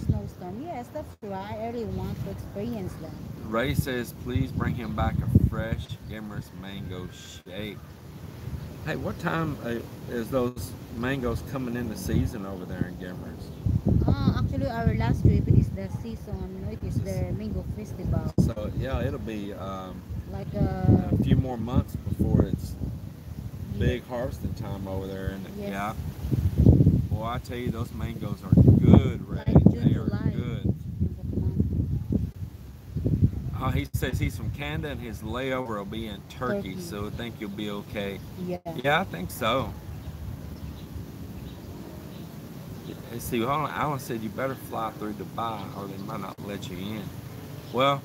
snowstorm. Yes, that's right. I really want to experience that. Ray says, please bring him back a fresh Gimmer's mango shake. Hey, what time is those mangoes coming into season over there in Gimmer's? Actually, our last trip, it is the season. You know, it is the mango festival. So yeah, it'll be Like a few more months before it's big harvesting time over there. And yes. yeah, boy, I tell you, those mangoes are good, Ray. Like June, They are July. good. He says he's from Canada and his layover will be in Turkey, so I think you'll be okay. Yeah. Yeah, I think so. Let's see, hold on. Alan said you better fly through Dubai or they might not let you in. Well,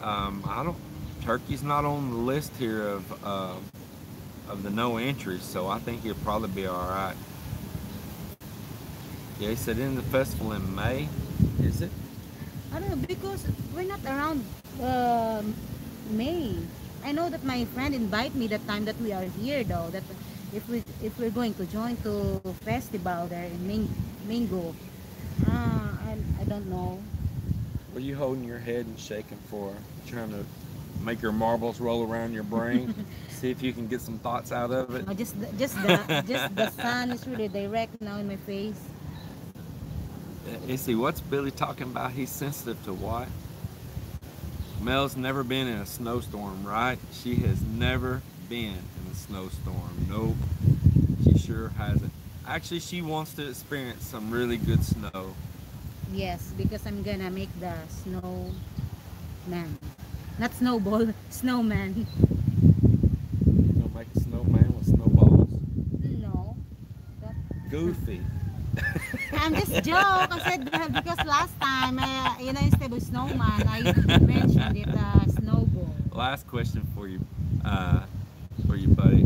I don't. Turkey's not on the list here of the no entries, so I think he'll probably be all right. Yeah, he said in the festival in May. Is it? I don't know because we're not around May. I know that my friend invited me that time that we are here though. That if we're going to join to festival there in Mingo. I don't know. Were you holding your head and shaking for trying to make your marbles roll around your brain? See if you can get some thoughts out of it. Oh, just the sun is really direct now in my face. See, what's Billy talking about? He's sensitive to what? Mel's never been in a snowstorm, right? She has never been in a snowstorm. Nope. She sure hasn't. Actually, she wants to experience some really good snow. Yes, because I'm gonna make the snow man. Not snowball, snowman. You gonna make a snowman with snowballs? No. That, Goofy. I'm just joke. I said because last time, instead of snowman, I mentioned it snowball. Last question for you, buddy.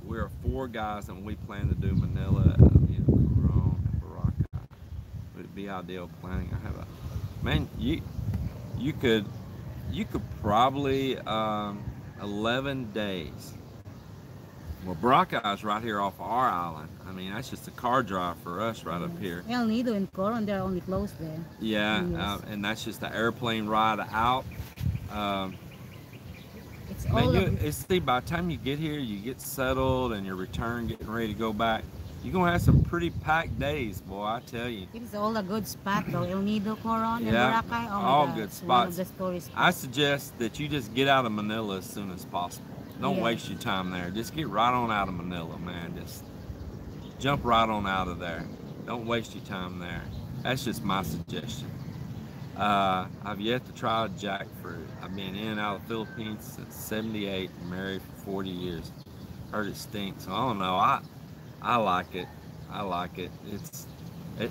We're 4 guys and we plan to do Manila, Coron, and Baraka. Would it be ideal planning? I have a man. You could probably 11 days. Well, Baraka is right here off our island. I mean, that's just a car drive for us right up here. El Nido and Coron, they're only close there. Yeah, Yes. and that's just an airplane ride out. It's Man, all see, by the time you get here, you get settled and your return, getting ready to go back, you're going to have some pretty packed days, boy, I tell you. it's all a good spot though. El Nido, Coron, and Yeah, Boracay. Oh my all God, good it's one of spots. the tourist I spots. suggest that you just get out of Manila as soon as possible. Don't Yes. waste your time there. Just get right on out of Manila, man. Just jump right on out of there. Don't waste your time there. That's just my suggestion. I've yet to try jackfruit. I've been in and out of the Philippines since '78, married for 40 years. Heard it stinks. So I don't know. I like it. I like it.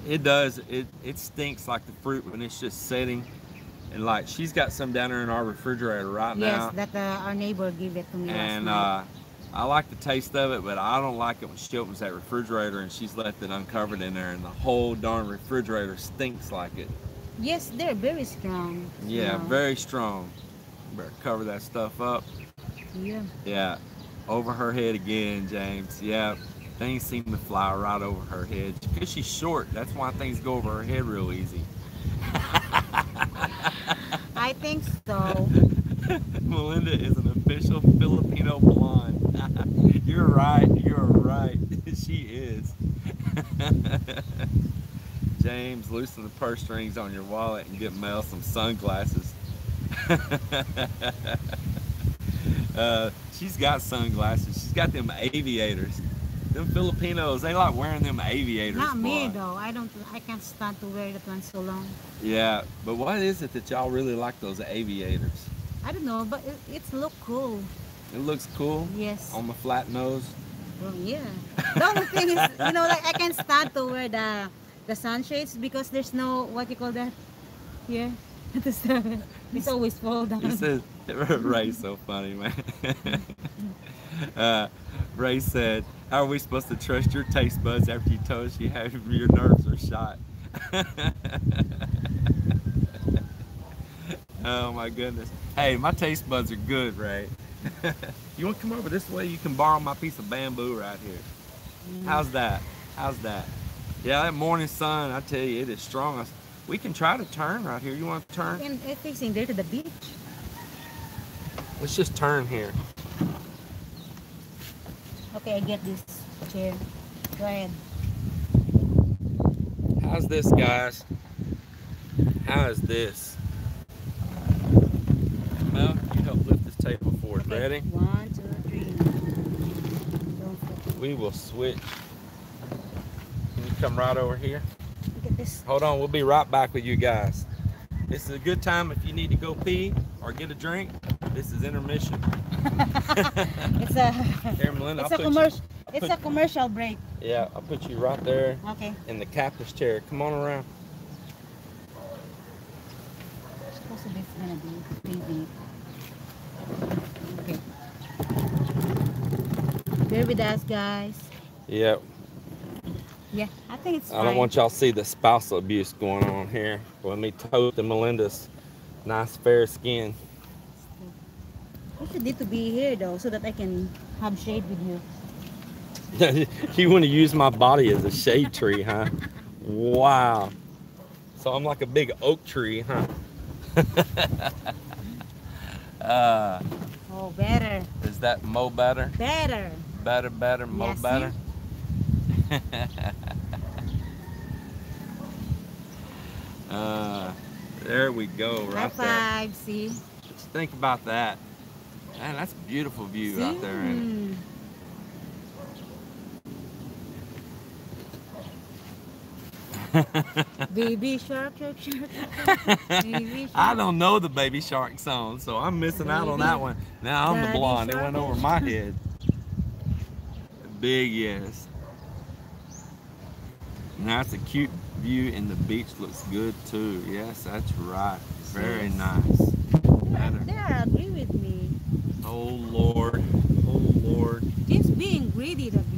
It does. It stinks like the fruit when it's just sitting. And like she's got some down there in our refrigerator right now. Yes, that our neighbor gave it to me And last night. I like the taste of it, but I don't like it when she opens that refrigerator and she's left it uncovered in there and the whole darn refrigerator stinks like it. Yes, they're very strong. Yeah, very strong. Better cover that stuff up. Yeah. Yeah, over her head again, James. Yeah, things seem to fly right over her head. Because she's short, that's why things go over her head real easy. I think so. Melinda is an official Filipino blonde. You're right. You're right. She is. James, loosen the purse strings on your wallet and get Mel some sunglasses. She's got sunglasses. She's got them aviators. Them Filipinos, they like wearing them aviators. Not me boy. though. I can't stand to wear that one so long. Yeah, but what is it that y'all really like those aviators? I don't know, but it's look cool. It looks cool Yes. on the flat nose. Well, yeah. The only thing is, like I can't stand to wear the sunshades because there's no what you call that here. It's always fall It down. says, Ray's so funny, man. uh, Ray said, "How are we supposed to trust your taste buds after you told us you have your nerves are shot?" Oh my goodness. Hey, my taste buds are good, Ray. You want to come over this way? You can borrow my piece of bamboo right here. Mm. How's that? How's that? Yeah, that morning sun, I tell you, it is strong. We can try to turn right here. You want to turn? And it's facing there to the beach. Let's just turn here. Okay, I get this chair. Go ahead. How's this, guys? How is this? Mel, you help lift this table forward. Okay. Ready? 1, 2, 3. Don't fall. We will switch. Can you come right over here? Look at this. Hold on, we'll be right back with you guys. This is a good time if you need to go pee or get a drink. This is intermission. It's a Here, Melinda, it's a commercial. It's a commercial break. Yeah, I'll put you right there Okay. in the captain's chair. Come on around. Supposed to be gonna be 3 feet. Okay. Bear with us, guys. Yep. Yeah, I think it's fine. I don't want y'all to see the spousal abuse going on here. Let me tote Melinda's nice fair skin. You should need to be here though, so that I can have shade with you. You want to use my body as a shade tree, huh? Wow. So I'm like a big oak tree, huh? Oh, better. Is that mo better? Better. Better, mo Yes, better? There we go, High right there. five, see? Just think about that. Man, that's a beautiful view See? out there, ain't it? Baby shark, shark, shark. Baby shark. I don't know the Baby Shark song, so I'm missing out on that one. Now I'm the Daddy blonde. It Shark. went over my head. Big yes. And that's a cute view, and the beach looks good too. Yes, that's right. Very Yes. nice. Better. They are agree with me. Oh Lord. Oh Lord. Just being greedy to be.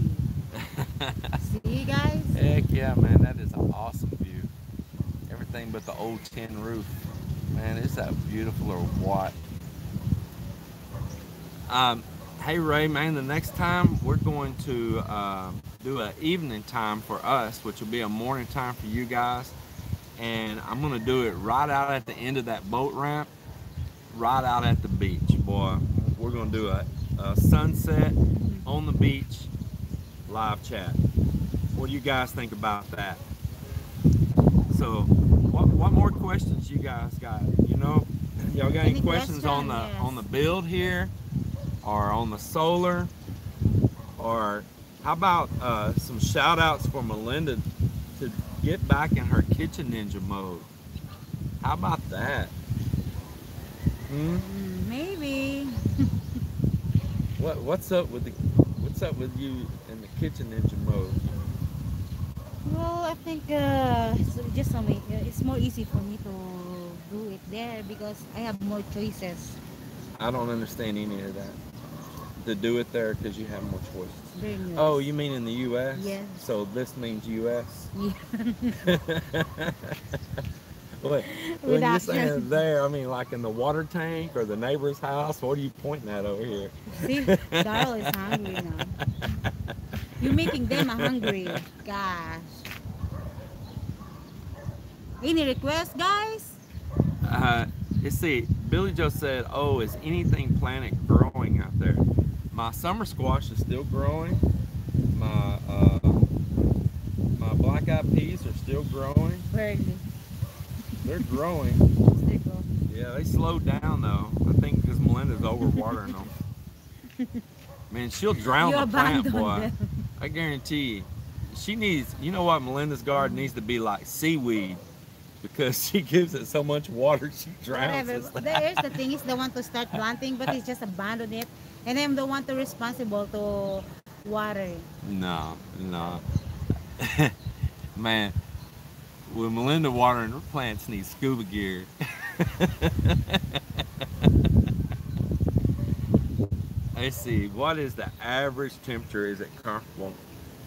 See, guys? Heck yeah, man. That is an awesome view. Everything but the old tin roof. Man, is that beautiful or what? Hey Ray, man, the next time we're going to do an evening time for us, which will be a morning time for you guys. And I'm going to do it right out at the end of that boat ramp, right out at the beach, boy. We're going to do a sunset on the beach live chat. What do you guys think about that? So, what more questions you guys got? You know, y'all got any questions on the yes. on the build here, or on the solar, or how about some shout outs for Melinda to get back in her kitchen ninja mode? How about that? Maybe. What's up with you in the kitchen ninja mode? Well, I think it's more easy for me to do it there because I have more choices. I don't understand any of that. To do it there because you have more choices. Very nice. Oh, you mean in the U.S.? Yes. So this means U.S.? Yeah. What? When With you're accent. saying there, I mean like in the water tank or the neighbor's house? What are you pointing at over here? See, Darrell is hungry now. You're making them hungry. Gosh. Any requests, guys? You see, Billy Joe said, "Oh, is anything planted growing out there?" My summer squash is still growing. My black-eyed peas are still growing. Barely. They're growing. There you go. Yeah, they slowed down though. I think because Melinda's overwatering them. Man, she'll drown You the plant, abandoned boy. them. I guarantee you. She needs, you know what, Melinda's garden needs to be like seaweed because she gives it so much water she drowns Whatever. it. There's the thing is the one to start planting, but he's just abandoned it, and I'm the one to responsible to water it. No. Man, with Melinda watering, her plants need scuba gear. Let's see, what is the average temperature? Is it comfortable?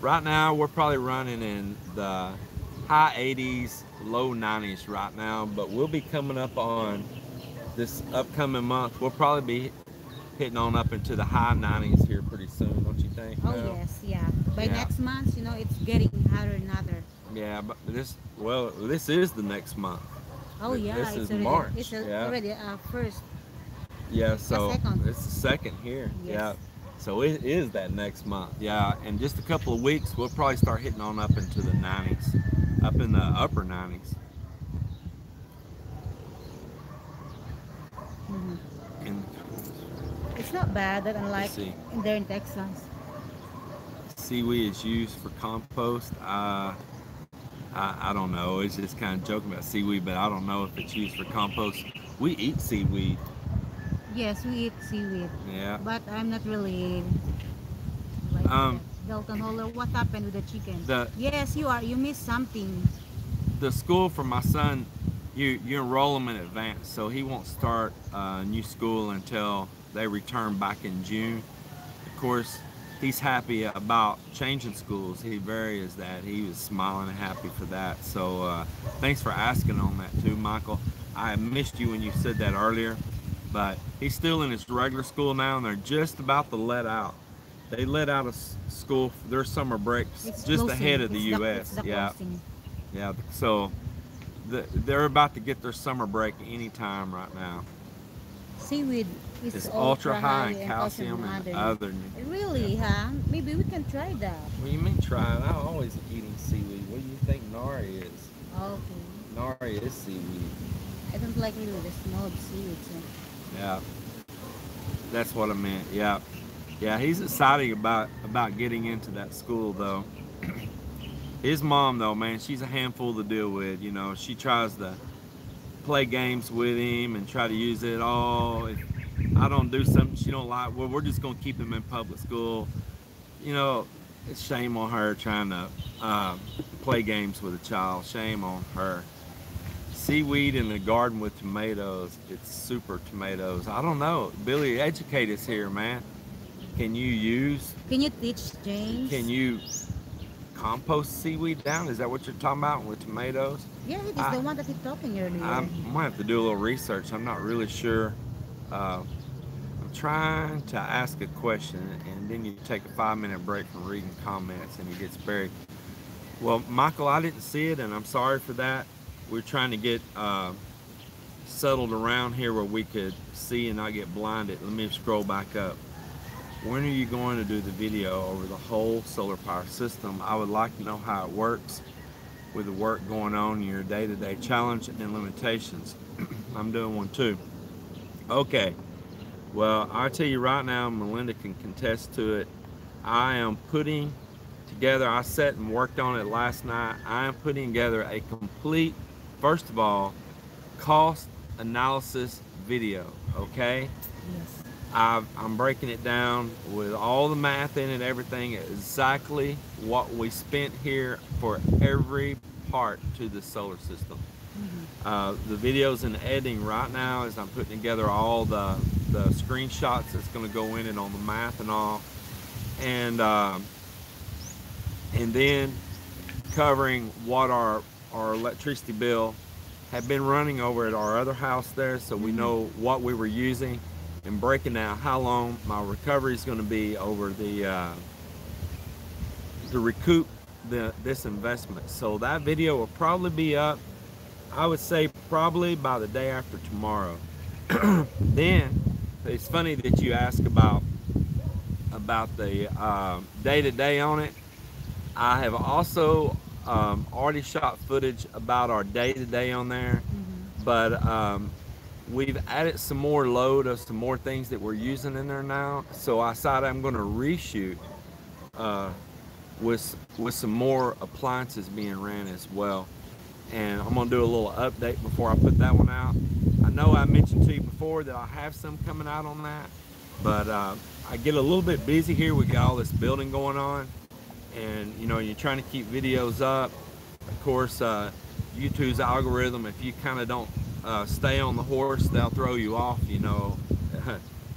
Right now, we're probably running in the high 80s, low 90s right now, but we'll be coming up on this upcoming month. We'll probably be hitting on up into the high 90s here pretty soon, don't you think, Oh Mel? yes, yeah. By Yeah, next month, it's getting hotter and hotter. yeah, but this is the next month. Oh yeah, This is March. Yeah, already first, yeah, a so second. it's the second here. Yes. Yeah, so it is that next month. Yeah, in just a couple of weeks, we'll probably start hitting on up into the 90s, up in the upper 90s. Hmm. And It's not bad that let's unlike see, in there in Texas. seaweed is used for compost. I don't know. It's just kind of joking about seaweed, but I don't know if it's used for compost. We eat seaweed. Yes, we eat seaweed, Yeah. but I'm not really like Um, that. Dalton Holler, what happened with the chicken? the Yes, you are. You missed something. the school for my son, you enroll him in advance, so he won't start new school until they return back in June. Of course, he's happy about changing schools. He very is that. He was smiling and happy for that. So thanks for asking on that too, Michael. I missed you when you said that earlier, but he's still in his regular school now, and they're just about to let out. They let out of school for their summer breaks It's just ahead closing. of the It's U.S. the Yeah, closing. yeah. So they're about to get their summer break anytime right now. Seaweed is It's ultra ultra high high in and calcium and other. Really, huh? Maybe we can try that. What do you mean try it? I'm always eating seaweed. What do you think nari is? Okay. Nari is seaweed. I don't like really the smell of seaweed. So. Yeah, that's what I meant. Yeah, yeah. He's excited about getting into that school though. His mom though, man, she's a handful to deal with. You know, she tries to play games with him and try to use it all. If I don't do something she don't like, well, we're just gonna keep him in public school. You know, it's shame on her trying to play games with a child. Shame on her. Seaweed in the garden with tomatoes. It's super tomatoes. I don't know. Billy, educate us here, man. Can you use? Can you teach James? Can you compost seaweed down? Is that what you're talking about with tomatoes? Yeah, it is I, the one that you're talking earlier. I might have to do a little research. I'm not really sure. I'm trying to ask a question, and then you take a 5-minute break from reading comments, and it gets buried. Well, Michael, I didn't see it, and I'm sorry for that. We're trying to get settled around here where we could see and not get blinded. Let me scroll back up. When are you going to do the video over the whole solar power system? I would like to know how it works with the work going on in your day-to-day challenge and limitations. I'm doing one too. Okay, well, I'll tell you right now, Melinda can contest to it. I am putting together, I sat and worked on it last night. I am putting together a complete, first of all, cost analysis video, okay? Yes. I'm breaking it down with all the math in it, everything, exactly what we spent here for every part to the solar system. The videos in editing right now as I'm putting together all the screenshots that's going to go in it on the math and all, and then covering what our electricity bill had been running over at our other house there, so we know what we were using, and breaking down how long my recovery is going to be over to recoup this investment. So that video will probably be up, I would say probably by the day after tomorrow. Then it's funny that you ask about the day-to-day on it. I have also already shot footage about our day-to-day on there, but we've added some more load of some more things that we're using in there now. So I decided I'm going to reshoot with some more appliances being ran as well. And I'm going to do a little update before I put that one out. I know I mentioned to you before that I have some coming out on that, but I get a little bit busy here. We got all this building going on, and you know, you're trying to keep videos up. Of course, YouTube's algorithm, if you kind of don't stay on the horse, they'll throw you off. You know,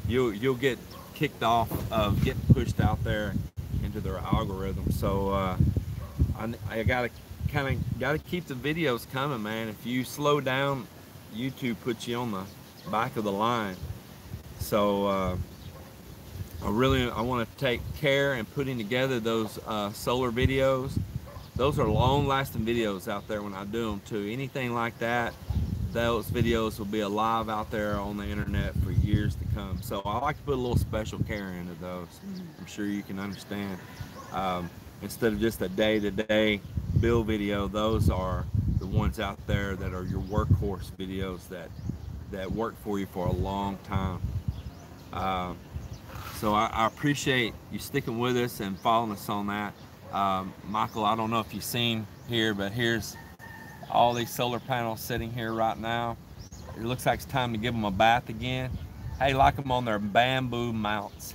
you'll get kicked off of getting pushed out there into their algorithm. So I gotta keep the videos coming, man. If you slow down, YouTube puts you on the back of the line. So I want to take care in putting together those solar videos. Those are long-lasting videos out there when I do them too. Anything like that, those videos will be alive out there on the internet for years to come. So I like to put a little special care into those. I'm sure you can understand. Instead of just a day-to-day build video, those are the ones out there that are your workhorse videos that work for you for a long time. So I appreciate you sticking with us and following us on that. Michael, I don't know if you've seen here, but here's all these solar panels sitting here right now. It looks like it's time to give them a bath again. Hey, like them on their bamboo mounts.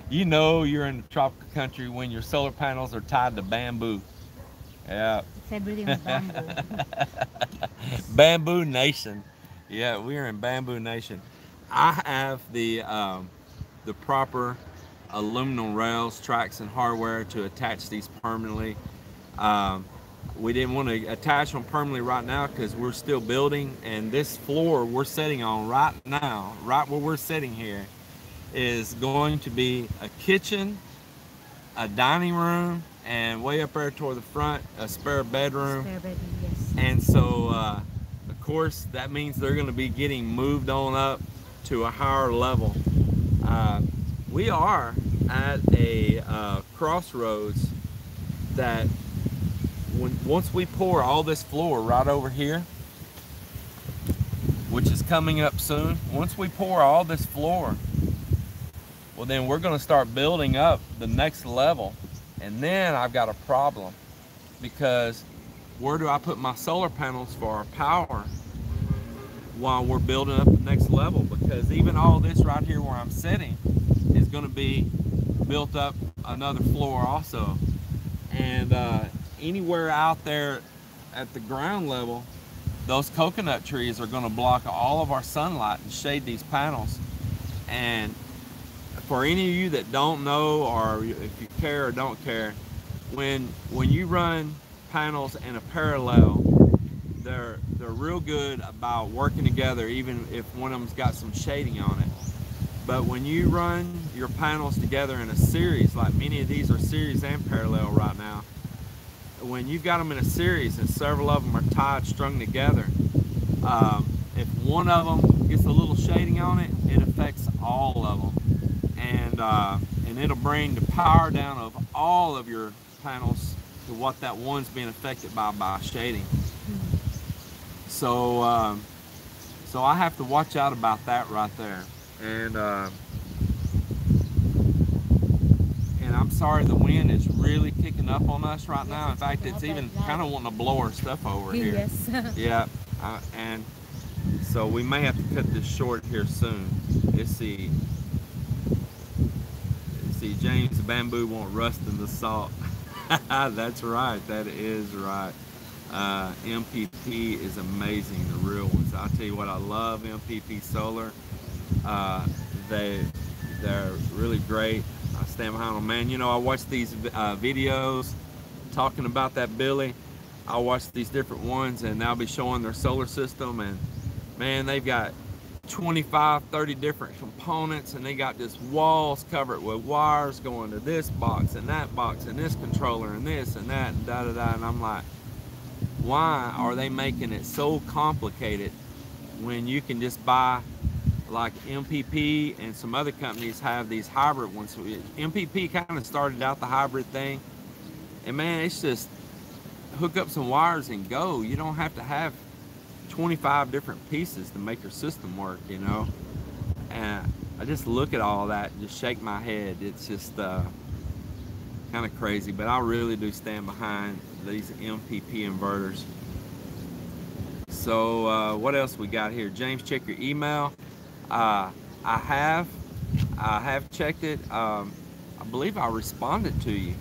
You know you're in the tropical country when your solar panels are tied to bamboo. Yeah. It's everything with bamboo. Bamboo Nation. Yeah, we're in Bamboo Nation. I have the proper aluminum rails, tracks, and hardware to attach these permanently. We didn't want to attach them permanently right now because we're still building, and this floor we're sitting on right now, right where we're sitting here, is going to be a kitchen, a dining room, and way up there toward the front, a spare bedroom. Spare bedroom, yes. And so, of course, that means they're going to be getting moved on up to a higher level. We are at a crossroads that once we pour all this floor right over here, which is coming up soon, once we pour all this floor, well, then we're going to start building up the next level. And then I've got a problem, because where do I put my solar panels for our power while we're building up the next level? Because even all this right here where I'm sitting is going to be built up another floor also. And anywhere out there at the ground level, those coconut trees are going to block all of our sunlight and shade these panels. And for any of you that don't know, or if you care or don't care, when you run panels in a parallel, they're real good about working together, even if one of them's got some shading on it. But when you run your panels together in a series, like many of these are series and parallel right now, when you've got them in a series and several of them are tied, strung together, if one of them gets a little shading on it, it affects all of them, and it'll bring the power down of all of your panels to what that one's being affected by shading. So so I have to watch out about that right there. And I'm sorry, the wind is really kicking up on us right now. In fact, it's even kind of wanting to blow our stuff over here. Yes. Yeah, and so we may have to cut this short here soon. Let's see, James, the bamboo won't rust in the salt. That's right, that is right. MPP is amazing, the real ones. I'll tell you what, I love MPP Solar. They're really great. I stand behind them, man. You know, I watch these videos talking about that Billy. I watch these different ones, and they'll be showing their solar system, and man, they've got 25, 30 different components, and they got just walls covered with wires going to this box and that box and this controller and this and that and da-da-da. And I'm like, why are they making it so complicated when you can just buy, like MPP and some other companies have these hybrid ones. MPP kind of started out the hybrid thing, and man, it's just hook up some wires and go. You don't have to have 25 different pieces to make your system work, you know. And I just look at all that and just shake my head. It's just kind of crazy, but I really do stand behind these MPP inverters. So what else we got here? James, check your email. I have checked it. I believe I responded to you,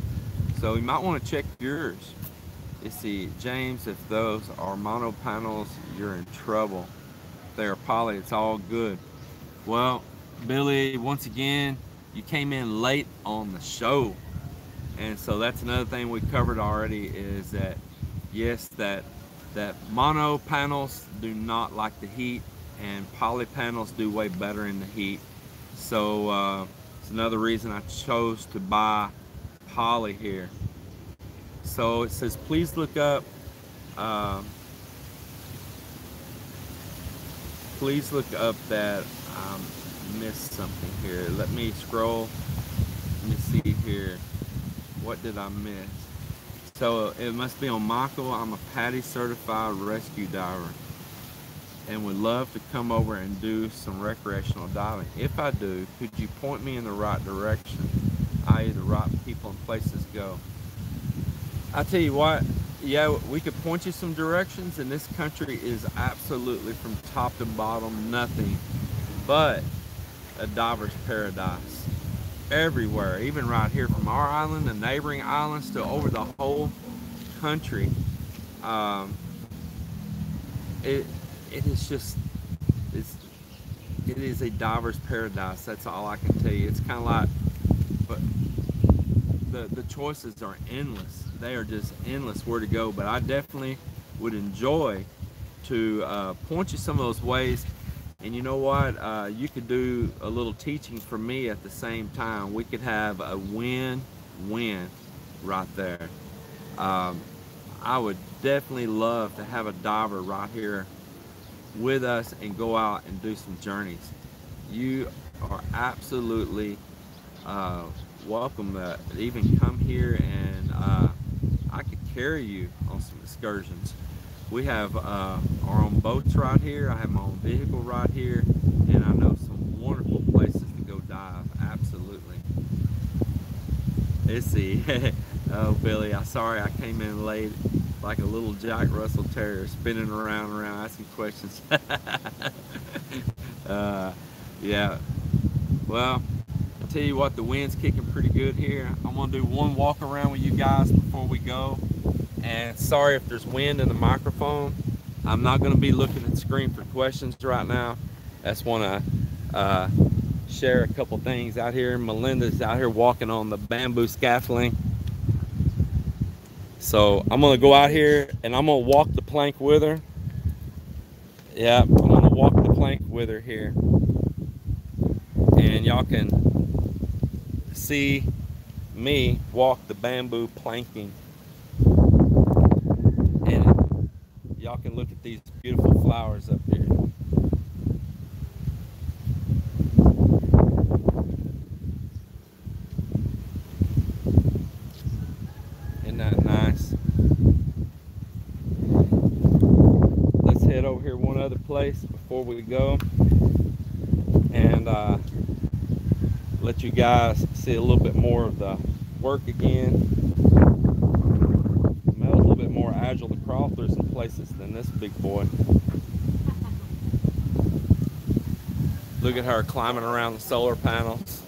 so you might want to check yours. You see, James, if those are mono panels, you're in trouble. If they're poly, it's all good. Well, Billy, once again, you came in late on the show. And so that's another thing we covered already, is that yes, that mono panels do not like the heat, and poly panels do way better in the heat. So it's another reason I chose to buy poly here. So it says please look up um, please look up that missed something here. Let me scroll. Let me see here. What did I miss? So it must be on Michael. I'm a PADI certified rescue diver and would love to come over and do some recreational diving. If I do, could you point me in the right direction, i.e. the right people and places go? I tell you what, yeah, we could point you some directions, and this country is absolutely from top to bottom nothing but a diver's paradise. Everywhere, even right here from our island, the neighboring islands, to over the whole country. Um, it is just, it is a diver's paradise. That's all I can tell you. It's kind of like, but the choices are endless. They are just endless where to go. But I definitely would enjoy to point you some of those ways. And you know what? You could do a little teaching for me at the same time. We could have a win-win right there. I would definitely love to have a diver right here with us and go out and do some journeys. You are absolutely welcome to even come here, and I could carry you on some excursions. We have our own boats right here. I have my own vehicle right here, and I know some wonderful places to go dive. Absolutely. Let's see. Oh, Billy, I'm sorry I came in late like a little Jack Russell Terrier, spinning around and around asking questions. Yeah. Well, I tell you what, the wind's kicking pretty good here. I'm gonna do one walk around with you guys before we go. And sorry if there's wind in the microphone. I'm not gonna be looking at the screen for questions right now. I just wanna share a couple things out here. Melinda's out here walking on the bamboo scaffolding. So I'm gonna go out here and I'm gonna walk the plank with her. Yeah, I'm gonna walk the plank with her here. And y'all can see me walk the bamboo planking. And y'all can look at these beautiful flowers up here. Isn't that nice? Let's head over here one other place before we go, and let you guys see a little bit more of the work again. Mel's a little bit more agile to crawl through some places than this big boy. Look at her climbing around the solar panels.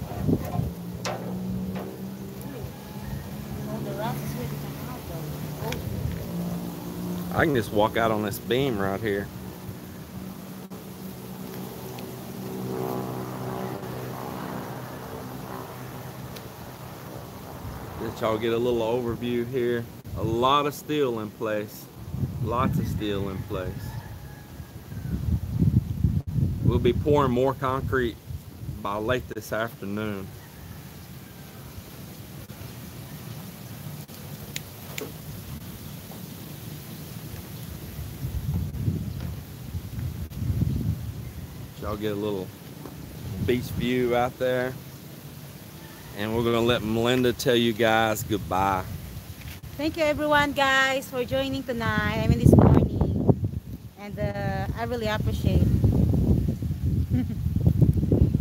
I can just walk out on this beam right here. Let y'all get a little overview here. A lot of steel in place. Lots of steel in place. We'll be pouring more concrete by late this afternoon. Y'all get a little beach view out there. And we're gonna let Melinda tell you guys goodbye. Thank you everyone guys for joining tonight. I mean this morning. And I really appreciate it.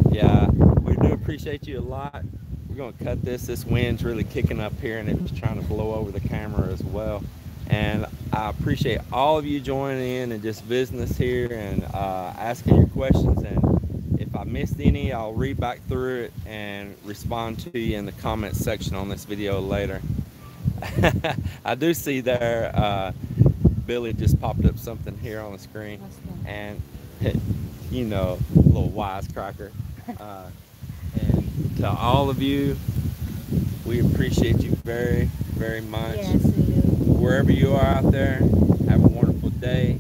Yeah, we do appreciate you a lot. We're gonna cut this. This wind's really kicking up here and it's trying to blow over the camera as well. And I appreciate all of you joining in and just visiting us here and asking your questions. And if I missed any, I'll read back through it and respond to you in the comment section on this video later. I do see there, Billy just popped up something here on the screen, What's that? and you know, a little wisecracker. Uh, and to all of you, we appreciate you very, very much. Yes, we do. Wherever you are out there, have a wonderful day.